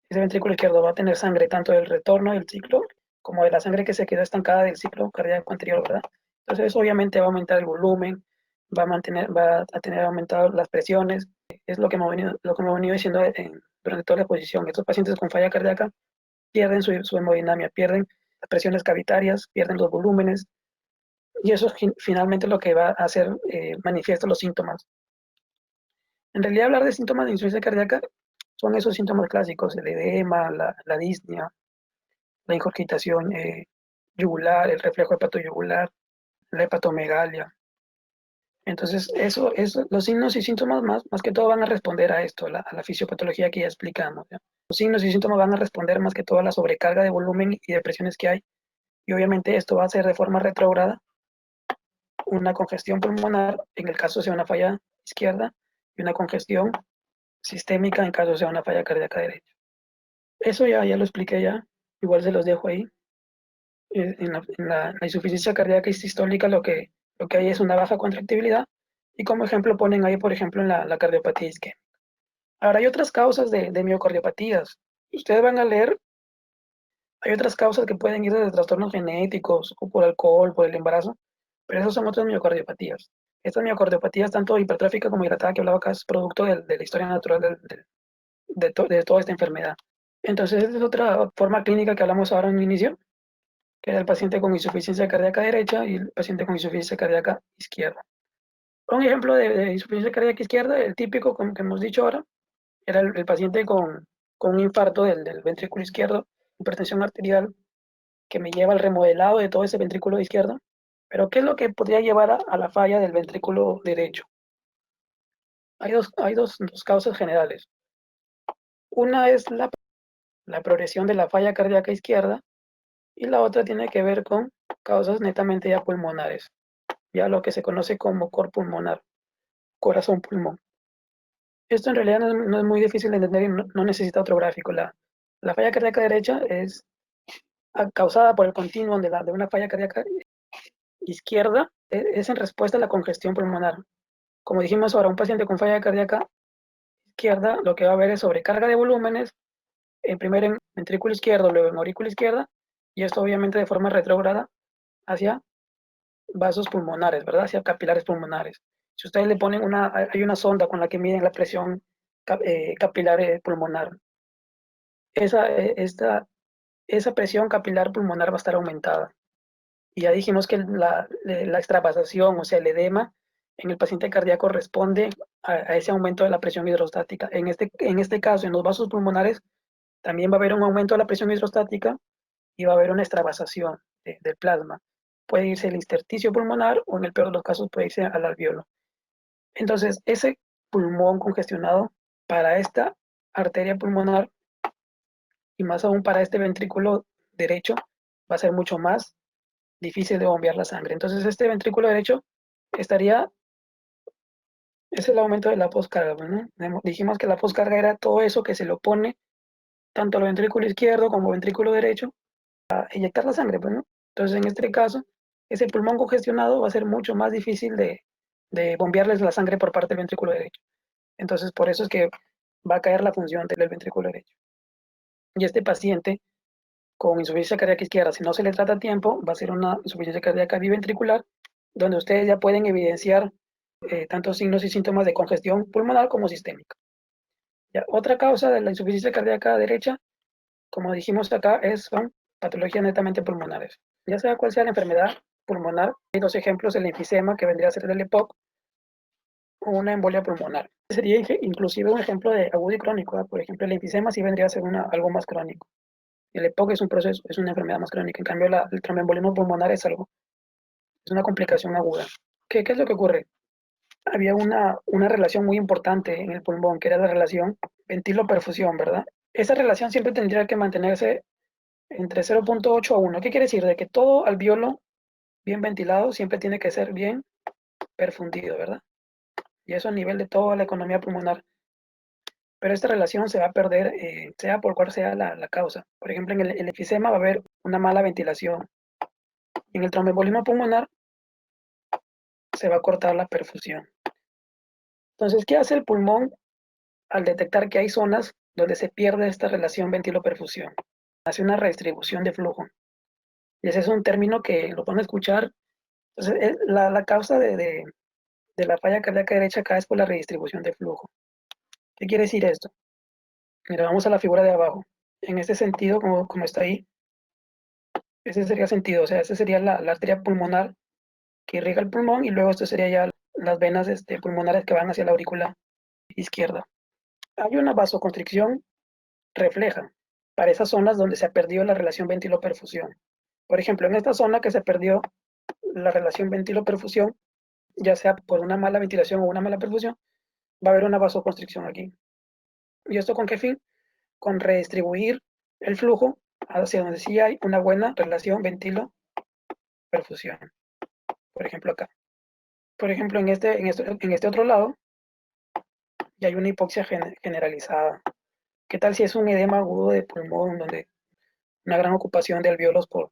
Ese ventrículo izquierdo va a tener sangre tanto del retorno del ciclo como de la sangre que se quedó estancada del ciclo cardíaco anterior, ¿verdad? Entonces eso obviamente va a aumentar el volumen, va a tener aumentadas las presiones. Es lo que hemos venido diciendo durante toda la exposición. Estos pacientes con falla cardíaca pierden su hemodinamia, pierden las presiones cavitarias, pierden los volúmenes, y eso finalmente lo que va a hacer manifiesta los síntomas. En realidad, hablar de síntomas de insuficiencia cardíaca son esos síntomas clásicos: el edema, la disnea, la ingurgitación yugular, el reflejo hepatoyugular, la hepatomegalia. Entonces, los signos y síntomas más que todo van a responder a esto, a la fisiopatología que ya explicamos, ¿ya? Los signos y síntomas van a responder más que todo a la sobrecarga de volumen y de presiones que hay, y obviamente esto va a hacer de forma retrógrada una congestión pulmonar en el caso sea una falla izquierda, y una congestión sistémica en caso sea una falla cardíaca derecha. Eso ya lo expliqué ya, igual se los dejo ahí. En la insuficiencia cardíaca y sistólica lo que hay es una baja contractibilidad, y como ejemplo ponen ahí, por ejemplo, en la cardiopatía isquémica. Ahora, hay otras causas de miocardiopatías. Ustedes van a leer, hay otras causas que pueden ir desde trastornos genéticos o por alcohol, por el embarazo, pero esas son otras miocardiopatías. Estas miocardiopatías, tanto hipertrófica como dilatada que hablaba acá, es producto de la historia natural de toda esta enfermedad. Entonces, esa es otra forma clínica que hablamos ahora en el inicio, que era el paciente con insuficiencia cardíaca derecha y el paciente con insuficiencia cardíaca izquierda. Un ejemplo de insuficiencia cardíaca izquierda, el típico, como que hemos dicho ahora, era el paciente con un infarto del ventrículo izquierdo, hipertensión arterial, que me lleva al remodelado de todo ese ventrículo izquierdo. Pero ¿qué es lo que podría llevar a la falla del ventrículo derecho? Hay dos causas generales. Una es la progresión de la falla cardíaca izquierda, y la otra tiene que ver con causas netamente ya pulmonares, ya lo que se conoce como cor pulmonar, corazón-pulmón. Esto en realidad no es muy difícil de entender y no necesita otro gráfico. La falla cardíaca derecha es causada por el continuum de una falla cardíaca izquierda, es en respuesta a la congestión pulmonar. Como dijimos ahora, un paciente con falla cardíaca izquierda lo que va a haber es sobrecarga de volúmenes, primero en ventrículo izquierdo, luego en aurícula izquierda, y esto obviamente de forma retrógrada hacia vasos pulmonares, ¿verdad? Hacia capilares pulmonares. Si ustedes le ponen hay una sonda con la que miden la presión capilar pulmonar. Esa presión capilar pulmonar va a estar aumentada. Y ya dijimos que la extravasación, o sea, el edema en el paciente cardíaco responde a ese aumento de la presión hidrostática. En este caso, en los vasos pulmonares, también va a haber un aumento de la presión hidrostática y va a haber una extravasación del plasma. Puede irse el intersticio pulmonar, o en el peor de los casos puede irse al alveolo. Entonces, ese pulmón congestionado para esta arteria pulmonar, y más aún para este ventrículo derecho, va a ser mucho más difícil de bombear la sangre. Entonces, este ventrículo derecho es el aumento de la poscarga, ¿no? Dijimos que la poscarga era todo eso que se le opone tanto al ventrículo izquierdo como al ventrículo derecho a inyectar la sangre, pues, ¿no? Entonces, en este caso, ese pulmón congestionado va a ser mucho más difícil de bombearles la sangre por parte del ventrículo derecho. Entonces, por eso es que va a caer la función del ventrículo derecho. Y este paciente con insuficiencia cardíaca izquierda, si no se le trata a tiempo, va a ser una insuficiencia cardíaca biventricular, donde ustedes ya pueden evidenciar tanto signos y síntomas de congestión pulmonar como sistémica. Ya, otra causa de la insuficiencia cardíaca derecha, como dijimos acá, son patologías netamente pulmonares. Ya sea cual sea la enfermedad pulmonar, hay dos ejemplos: el enfisema, que vendría a ser del EPOC, o una embolia pulmonar. Sería inclusive un ejemplo de agudo y crónico, ¿verdad? Por ejemplo, el enfisema sí vendría a ser algo más crónico. El EPOC es un proceso, es una enfermedad más crónica. En cambio, el tromboembolismo pulmonar es una complicación aguda. ¿Qué es lo que ocurre? Había una relación muy importante en el pulmón, que era la relación ventilo-perfusión, ¿verdad? Esa relación siempre tendría que mantenerse entre 0,8 a 1. ¿Qué quiere decir? De que todo alveolo bien ventilado siempre tiene que ser bien perfundido, ¿verdad? Y eso a nivel de toda la economía pulmonar. Pero esta relación se va a perder, sea por cual sea la causa. Por ejemplo, en el enfisema va a haber una mala ventilación. En el tromboembolismo pulmonar se va a cortar la perfusión. Entonces, ¿qué hace el pulmón al detectar que hay zonas donde se pierde esta relación ventilo-perfusión? Hace una redistribución de flujo. Y ese es un término que lo van a escuchar. Entonces, la causa de la falla cardíaca derecha acá es por la redistribución de flujo. ¿Qué quiere decir esto? Mira, vamos a la figura de abajo. En este sentido, como está ahí, ese sería el sentido, o sea, esa sería la arteria pulmonar que irriga el pulmón y luego esto sería ya las venas pulmonares que van hacia la aurícula izquierda. Hay una vasoconstricción refleja para esas zonas donde se ha perdido la relación ventilo-perfusión. Por ejemplo, en esta zona que se perdió la relación ventilo-perfusión, ya sea por una mala ventilación o una mala perfusión, va a haber una vasoconstricción aquí. ¿Y esto con qué fin? Con redistribuir el flujo hacia donde sí hay una buena relación ventilo-perfusión. Por ejemplo, acá. Por ejemplo, en este otro lado, ya hay una hipoxia generalizada. ¿Qué tal si es un edema agudo de pulmón, donde una gran ocupación de alveolos por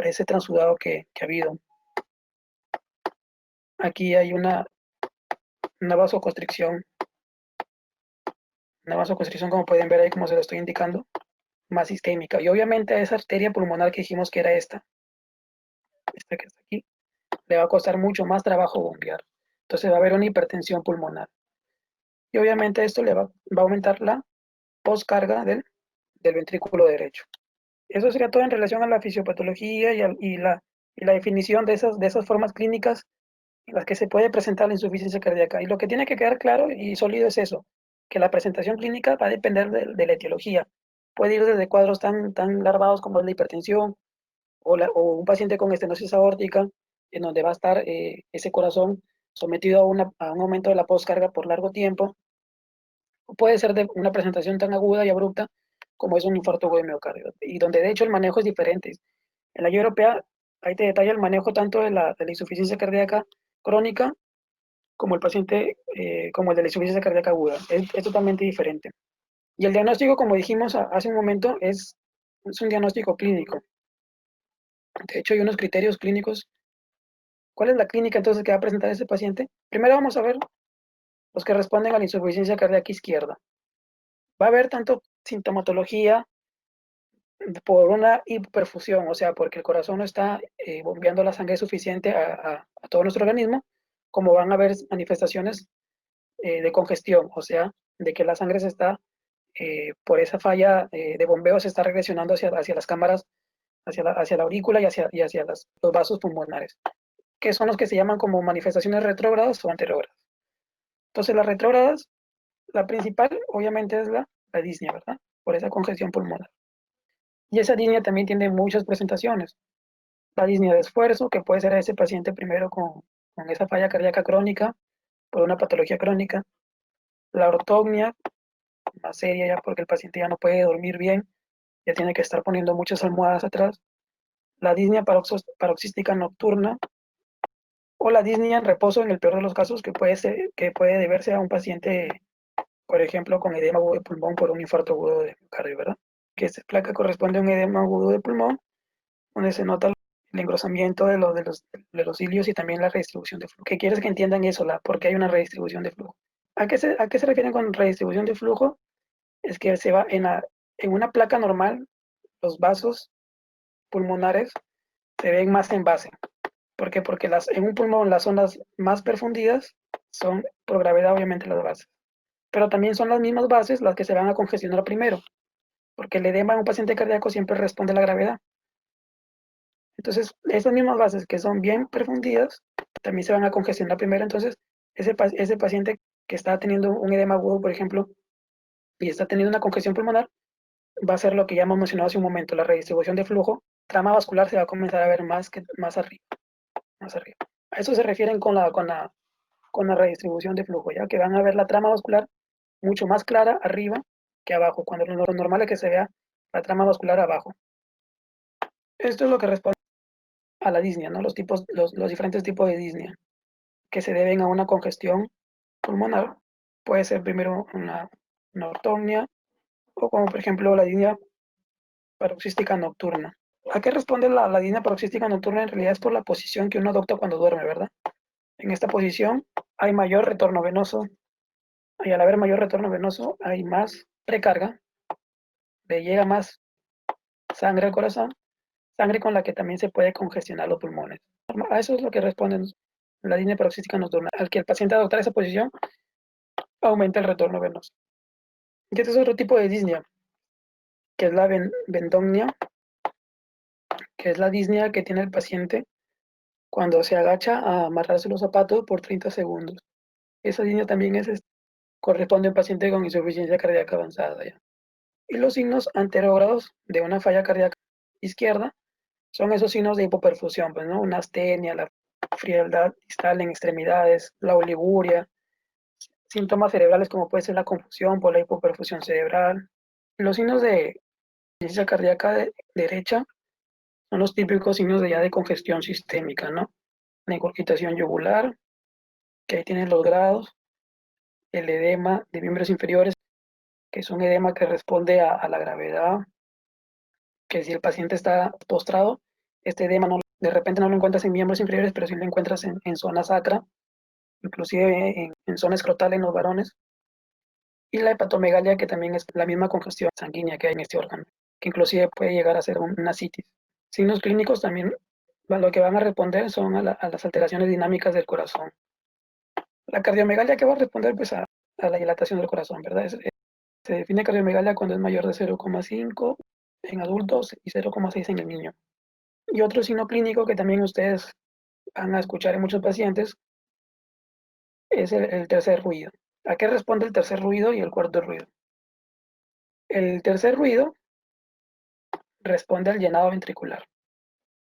ese transudado que ha habido? Aquí hay una vasoconstricción, como pueden ver ahí, como se lo estoy indicando, más isquémica. Y obviamente a esa arteria pulmonar que dijimos que era esta que está aquí, le va a costar mucho más trabajo bombear. Entonces va a haber una hipertensión pulmonar. Y obviamente esto va a aumentar la poscarga del ventrículo derecho. Eso sería todo en relación a la fisiopatología y la definición de esas formas clínicas en las que se puede presentar la insuficiencia cardíaca. Y lo que tiene que quedar claro y sólido es eso, que la presentación clínica va a depender de la etiología. Puede ir desde cuadros tan larvados como la hipertensión o un paciente con estenosis aórtica, en donde va a estar ese corazón sometido a un aumento de la poscarga por largo tiempo, o puede ser de una presentación tan aguda y abrupta como es un infarto agudo de miocardio, y donde de hecho el manejo es diferente. En la guía europea ahí te detalla el manejo tanto de la insuficiencia cardíaca crónica como como el de la insuficiencia cardíaca aguda. Es totalmente diferente. Y el diagnóstico, como dijimos hace un momento, es un diagnóstico clínico. De hecho, hay unos criterios clínicos. ¿Cuál es la clínica entonces que va a presentar ese paciente? Primero vamos a ver los que responden a la insuficiencia cardíaca izquierda. Va a haber tanto sintomatología por una hiperfusión, o sea, porque el corazón no está bombeando la sangre suficiente a todo nuestro organismo, como van a haber manifestaciones de congestión, o sea, de que la sangre se está, por esa falla de bombeo, se está regresionando hacia las cámaras, hacia la aurícula y hacia los vasos pulmonares, que son los que se llaman como manifestaciones retrógradas o anterógradas. Entonces, las retrógradas, la principal, obviamente, es la disnea, ¿verdad? Por esa congestión pulmonar. Y esa disnea también tiene muchas presentaciones. La disnea de esfuerzo, que puede ser a ese paciente primero con esa falla cardíaca crónica, por una patología crónica. La ortognia, más seria ya porque el paciente ya no puede dormir bien, ya tiene que estar poniendo muchas almohadas atrás. La disnea paroxística nocturna o la disnea en reposo en el peor de los casos, que puede deberse a un paciente, por ejemplo, con edema agudo de pulmón por un infarto agudo de miocardio, ¿verdad? Que esta placa corresponde a un edema agudo de pulmón, donde se nota el engrosamiento de los cilios y también la redistribución de flujo. ¿Qué quieres que entiendan eso? ¿Por qué hay una redistribución de flujo? ¿A qué se refieren con redistribución de flujo? Es que se va en una placa normal, los vasos pulmonares se ven más en base. ¿Por qué? Porque en un pulmón las zonas más perfundidas son por gravedad obviamente las bases. Pero también son las mismas bases las que se van a congestionar primero, porque el edema en un paciente cardíaco siempre responde a la gravedad. Entonces, esas mismas bases que son bien perfundidas también se van a congestionar primero. Entonces, ese paciente que está teniendo un edema agudo, por ejemplo, y está teniendo una congestión pulmonar, va a ser lo que ya hemos mencionado hace un momento, la redistribución de flujo, trama vascular se va a comenzar a ver más arriba, más arriba. A eso se refieren con la redistribución de flujo, ya que van a ver la trama vascular mucho más clara arriba que abajo, cuando lo normal es que se vea la trama vascular abajo. Esto es lo que responde a la disnea, ¿no? Los diferentes tipos de disnea que se deben a una congestión pulmonar. Puede ser primero una ortognia o como por ejemplo la disnea paroxística nocturna. ¿A qué responde la disnea paroxística nocturna? En realidad es por la posición que uno adopta cuando duerme, ¿verdad? En esta posición hay mayor retorno venoso y al haber mayor retorno venoso hay más recarga, le llega más sangre al corazón, sangre con la que también se puede congestionar los pulmones. A eso es lo que responde la disnea paroxística nocturna. Al que el paciente adoptar esa posición, aumenta el retorno venoso. Y este es otro tipo de disnea, que es la bendomnia, que es la disnea que tiene el paciente cuando se agacha a amarrarse los zapatos por 30 segundos. Esa disnea también corresponde a un paciente con insuficiencia cardíaca avanzada, ¿ya? Y los signos anterógrados de una falla cardíaca izquierda son esos signos de hipoperfusión, pues, ¿no? Una astenia, la frialdad distal en extremidades, la oliguria, síntomas cerebrales como puede ser la confusión por la hipoperfusión cerebral. Los signos de insuficiencia cardíaca derecha son los típicos signos de congestión sistémica, ¿no? La incurgitación yugular, que ahí tienen los grados, el edema de miembros inferiores, que es un edema que responde a la gravedad, que si el paciente está postrado, este edema de repente no lo encuentras en miembros inferiores, pero sí lo encuentras en zona sacra, inclusive en zona escrotal en los varones, y la hepatomegalia, que también es la misma congestión sanguínea que hay en este órgano, que inclusive puede llegar a ser una citis. Signos clínicos también lo que van a responder son a las alteraciones dinámicas del corazón. La cardiomegalia que va a responder pues a la dilatación del corazón, ¿verdad? Se define cardiomegalia cuando es mayor de 0,5 en adultos y 0,6 en el niño. Y otro signo clínico que también ustedes van a escuchar en muchos pacientes es el tercer ruido. ¿A qué responde el tercer ruido y el cuarto ruido? El tercer ruido responde al llenado ventricular,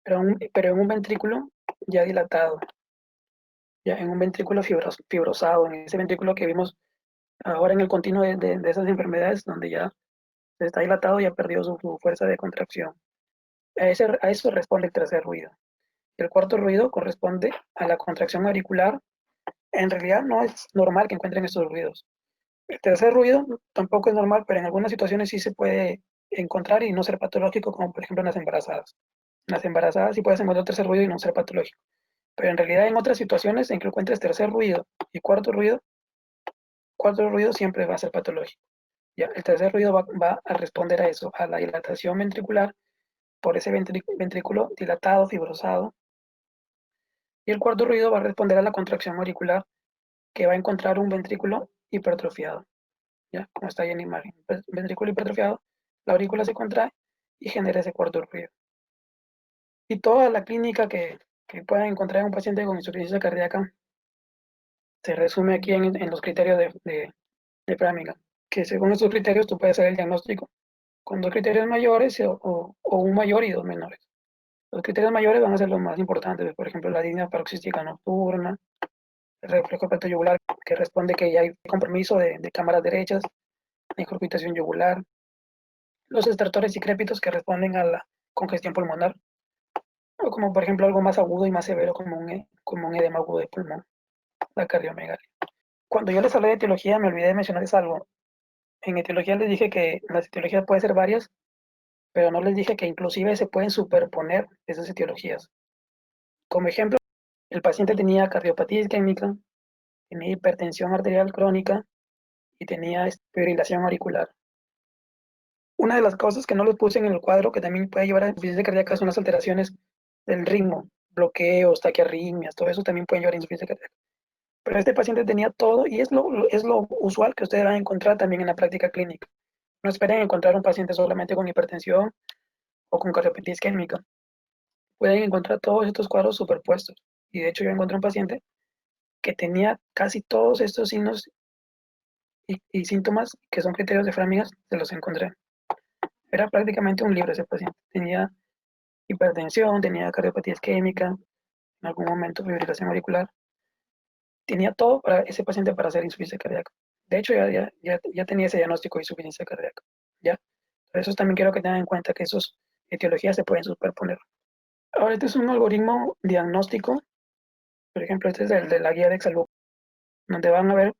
pero en un ventrículo ya dilatado, ya en un ventrículo fibrosado, en ese ventrículo que vimos ahora en el continuo de esas enfermedades, donde ya se está dilatado y ha perdido su fuerza de contracción. A eso responde el tercer ruido. El cuarto ruido corresponde a la contracción auricular. En realidad no es normal que encuentren estos ruidos. El tercer ruido tampoco es normal, pero en algunas situaciones sí se puede encontrar y no ser patológico, como por ejemplo en las embarazadas. En las embarazadas sí puedes encontrar tercer ruido y no ser patológico. Pero en realidad en otras situaciones en que encuentres tercer ruido y cuarto ruido siempre va a ser patológico. ¿Ya? El tercer ruido va a responder a eso, a la dilatación ventricular por ese ventrículo dilatado, fibrosado. Y el cuarto ruido va a responder a la contracción auricular, que va a encontrar un ventrículo hipertrofiado. ¿Ya? Como está ahí en la imagen. Ventrículo hipertrofiado, la aurícula se contrae y genera ese cuarto ruido. Y toda la clínica que puedan encontrar en un paciente con insuficiencia cardíaca se resume aquí en los criterios de Framingham, que según estos criterios tú puedes hacer el diagnóstico con dos criterios mayores o un mayor y dos menores. Los criterios mayores van a ser los más importantes, por ejemplo, la disnea paroxística nocturna, el reflejo yugular, que responde que ya hay compromiso de cámaras derechas, la incurgitación yugular, los estertores y crépitos que responden a la congestión pulmonar, o como por ejemplo algo más agudo y más severo como un edema agudo de pulmón, la cardiomegalia. Cuando yo les hablé de etiología me olvidé de mencionarles algo. En etiología les dije que las etiologías pueden ser varias, pero no les dije que inclusive se pueden superponer esas etiologías. Como ejemplo, el paciente tenía cardiopatía isquémica, tenía hipertensión arterial crónica y tenía fibrilación auricular. Una de las cosas que no les puse en el cuadro que también puede llevar a insuficiencia cardíaca son las alteraciones del ritmo, bloqueos, taquiarritmias, todo eso también puede llevar a insuficiencia cardíaca. Pero este paciente tenía todo y es lo usual que ustedes van a encontrar también en la práctica clínica. No esperen encontrar un paciente solamente con hipertensión o con cardiopatía isquémica. Pueden encontrar todos estos cuadros superpuestos. Y de hecho yo encontré un paciente que tenía casi todos estos signos y síntomas que son criterios de Framingham, se los encontré. Era prácticamente un libro ese paciente. Tenía hipertensión, tenía cardiopatía isquémica, en algún momento fibrilación auricular. Tenía todo para ese paciente para hacer insuficiencia cardíaca. De hecho, ya tenía ese diagnóstico de insuficiencia cardíaca. ¿Ya? Por eso también quiero que tengan en cuenta que esas etiologías se pueden superponer. Ahora, este es un algoritmo diagnóstico. Por ejemplo, este es el de la guía de Exalud, donde van a ver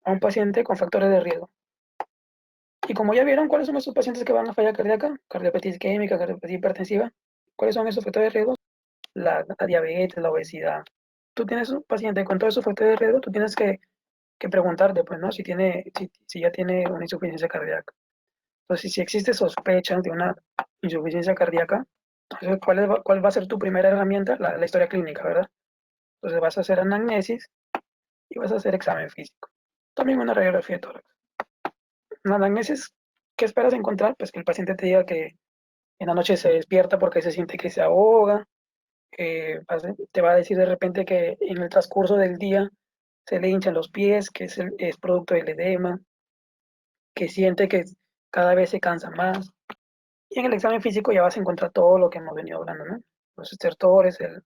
a un paciente con factores de riesgo. Y como ya vieron cuáles son esos pacientes que van a falla cardíaca, cardiopatía isquémica, cardiopatía hipertensiva, ¿cuáles son esos factores de riesgo? La diabetes, la obesidad. Tú tienes un paciente con todos esos factores de riesgo, tú tienes que preguntarte, pues, ¿no? Si ya tiene una insuficiencia cardíaca. Entonces, si existe sospecha de una insuficiencia cardíaca, entonces, ¿cuál va a ser tu primera herramienta? La historia clínica, ¿verdad? Entonces, vas a hacer anamnesis y vas a hacer examen físico. También una radiografía de tórax. En la anamnesis, ¿qué esperas encontrar? Pues que el paciente te diga que en la noche se despierta porque se siente que se ahoga, te va a decir de repente que en el transcurso del día se le hinchan los pies, que es producto del edema, que siente que cada vez se cansa más. Y en el examen físico ya vas a encontrar todo lo que hemos venido hablando, ¿no? Los estertores, el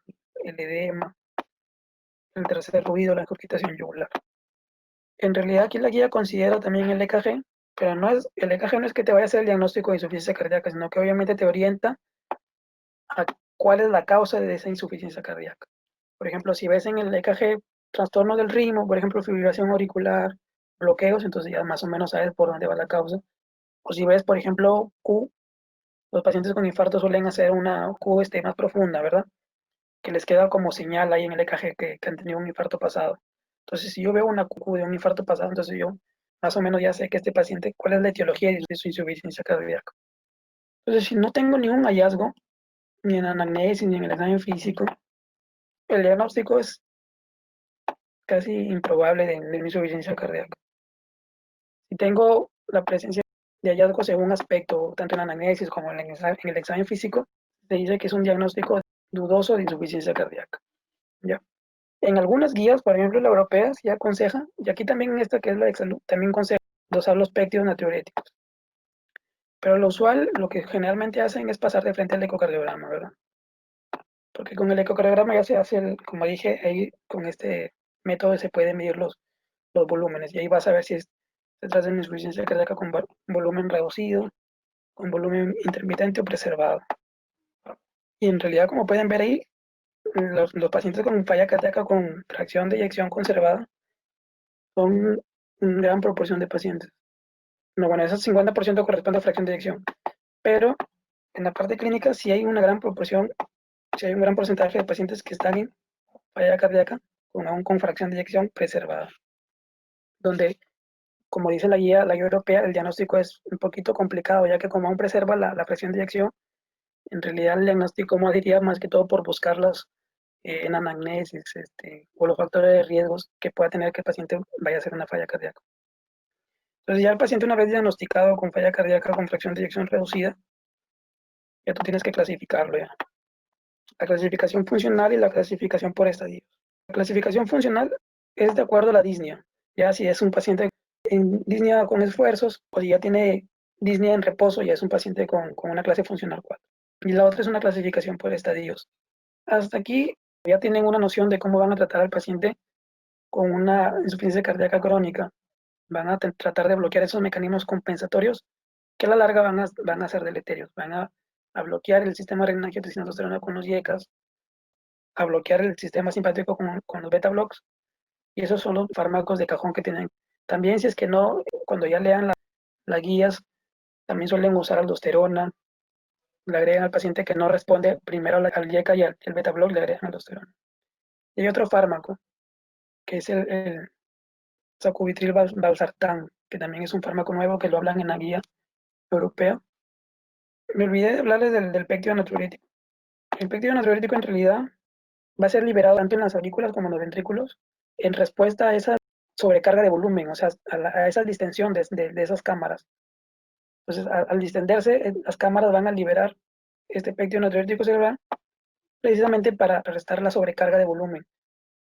edema, el tercer ruido, la regurgitación yugular. En realidad aquí la guía considera también el EKG, pero el EKG no es que te vaya a hacer el diagnóstico de insuficiencia cardíaca, sino que obviamente te orienta a cuál es la causa de esa insuficiencia cardíaca. Por ejemplo, si ves en el EKG trastorno del ritmo, por ejemplo, fibrilación auricular, bloqueos, entonces ya más o menos sabes por dónde va la causa. O si ves, por ejemplo, Q, los pacientes con infarto suelen hacer una Q más profunda, ¿verdad? Que les queda como señal ahí en el EKG que han tenido un infarto pasado. Entonces, si yo veo una Q de un infarto pasado, entonces yo más o menos ya sé que este paciente, cuál es la etiología de su insuficiencia cardíaca. Entonces, si no tengo ningún hallazgo, ni en anamnesis, ni en el examen físico, el diagnóstico es casi improbable de insuficiencia cardíaca. Si tengo la presencia de hallazgos en un aspecto, tanto en la anamnesis como en el examen físico, se dice que es un diagnóstico dudoso de insuficiencia cardíaca. ¿Ya? En algunas guías, por ejemplo la europea, sí aconseja, y aquí también en esta que es la de Exalud, también aconseja dosar los péptidos natriuréticos. Pero lo usual, lo que generalmente hacen es pasar de frente al ecocardiograma, ¿verdad? Porque con el ecocardiograma ya se hace, como dije, ahí con este método se pueden medir los volúmenes y ahí vas a ver si se trata de una insuficiencia cardíaca con volumen reducido, con volumen intermitente o preservado. Y en realidad, como pueden ver ahí, los pacientes con falla cardíaca con fracción de eyección conservada son una gran proporción de pacientes. No, bueno, ese 50% corresponde a fracción de eyección, pero en la parte clínica sí hay una gran proporción, sí hay un gran porcentaje de pacientes que están en falla cardíaca aún con fracción de eyección preservada, donde, como dice la guía europea, el diagnóstico es un poquito complicado, ya que como aún preserva la fracción de eyección, en realidad el diagnóstico, como diría, más que todo por buscarlas en anamnesis o los factores de riesgos que pueda tener que el paciente vaya a hacer una falla cardíaca. Entonces ya el paciente una vez diagnosticado con falla cardíaca con fracción de eyección reducida, ya tú tienes que clasificarlo ya. La clasificación funcional y la clasificación por estadios. La clasificación funcional es de acuerdo a la disnea. Ya si es un paciente en disnea con esfuerzos o si ya tiene disnea en reposo, ya es un paciente con una clase funcional 4. Y la otra es una clasificación por estadios. Hasta aquí ya tienen una noción de cómo van a tratar al paciente con una insuficiencia cardíaca crónica. Van a tratar de bloquear esos mecanismos compensatorios que a la larga van a ser deleterios. Van a bloquear el sistema renina-angiotensina-aldosterona con los IECAS, a bloquear el sistema simpático con los beta blocks, y esos son los fármacos de cajón que tienen. También si es que no, cuando ya lean las guías, también suelen usar aldosterona, le agregan al paciente que no responde primero al IECA y el beta block, le agregan aldosterona. Y hay otro fármaco, que es el sacubitril valsartán, que también es un fármaco nuevo que lo hablan en la guía europea. Me olvidé de hablarles del péptido natriurético. El péptido natriurético en realidad va a ser liberado tanto en las aurículas como en los ventrículos en respuesta a esa sobrecarga de volumen, o sea, a esa distensión de esas cámaras. Entonces, al distenderse, las cámaras van a liberar este péptido natriurético cerebral precisamente para restar la sobrecarga de volumen.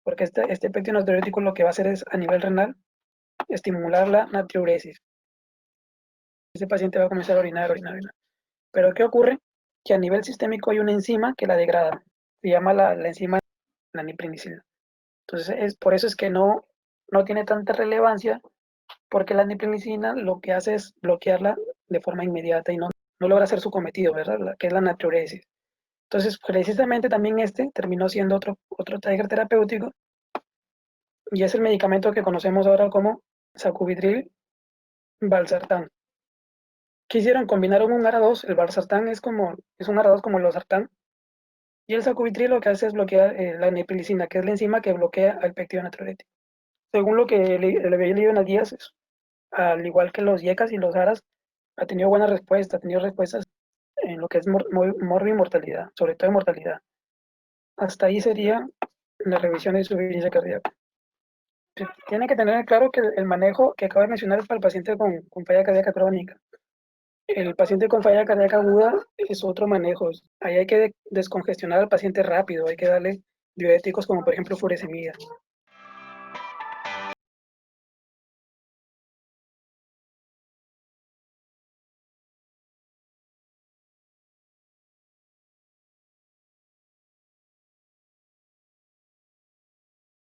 porque este péptido natriurético lo que va a hacer es, a nivel renal, estimular la natriuresis. Ese paciente va a comenzar a orinar, orinar, orinar. Pero ¿qué ocurre? Que a nivel sistémico hay una enzima que la degrada. Se llama la enzima la niprinicina. Entonces, por eso es que no tiene tanta relevancia, porque la niprinicina lo que hace es bloquearla de forma inmediata y no logra hacer su cometido, ¿verdad? Que es la natriuresis. Entonces, precisamente también este terminó siendo otro trigger terapéutico y es el medicamento que conocemos ahora como sacubitril valsartán. ¿Qué hicieron? Combinaron un ARA2, el valsartán es un ARA2 como el losartán, y el sacubitril lo que hace es bloquear la neprilicina, que es la enzima que bloquea el péptido natriurético. Según lo que le había leído en las guías, al igual que los YECAS y los ARAS, ha tenido buenas respuestas, ha tenido respuestas en lo que es morbi y mortalidad, sobre todo en mortalidad. Hasta ahí sería la revisión de insuficiencia cardíaca. Tiene que tener claro que el manejo que acabo de mencionar es para el paciente con falla cardíaca crónica. El paciente con falla cardíaca aguda es otro manejo. Ahí hay que descongestionar al paciente rápido, hay que darle diuréticos como por ejemplo furosemida.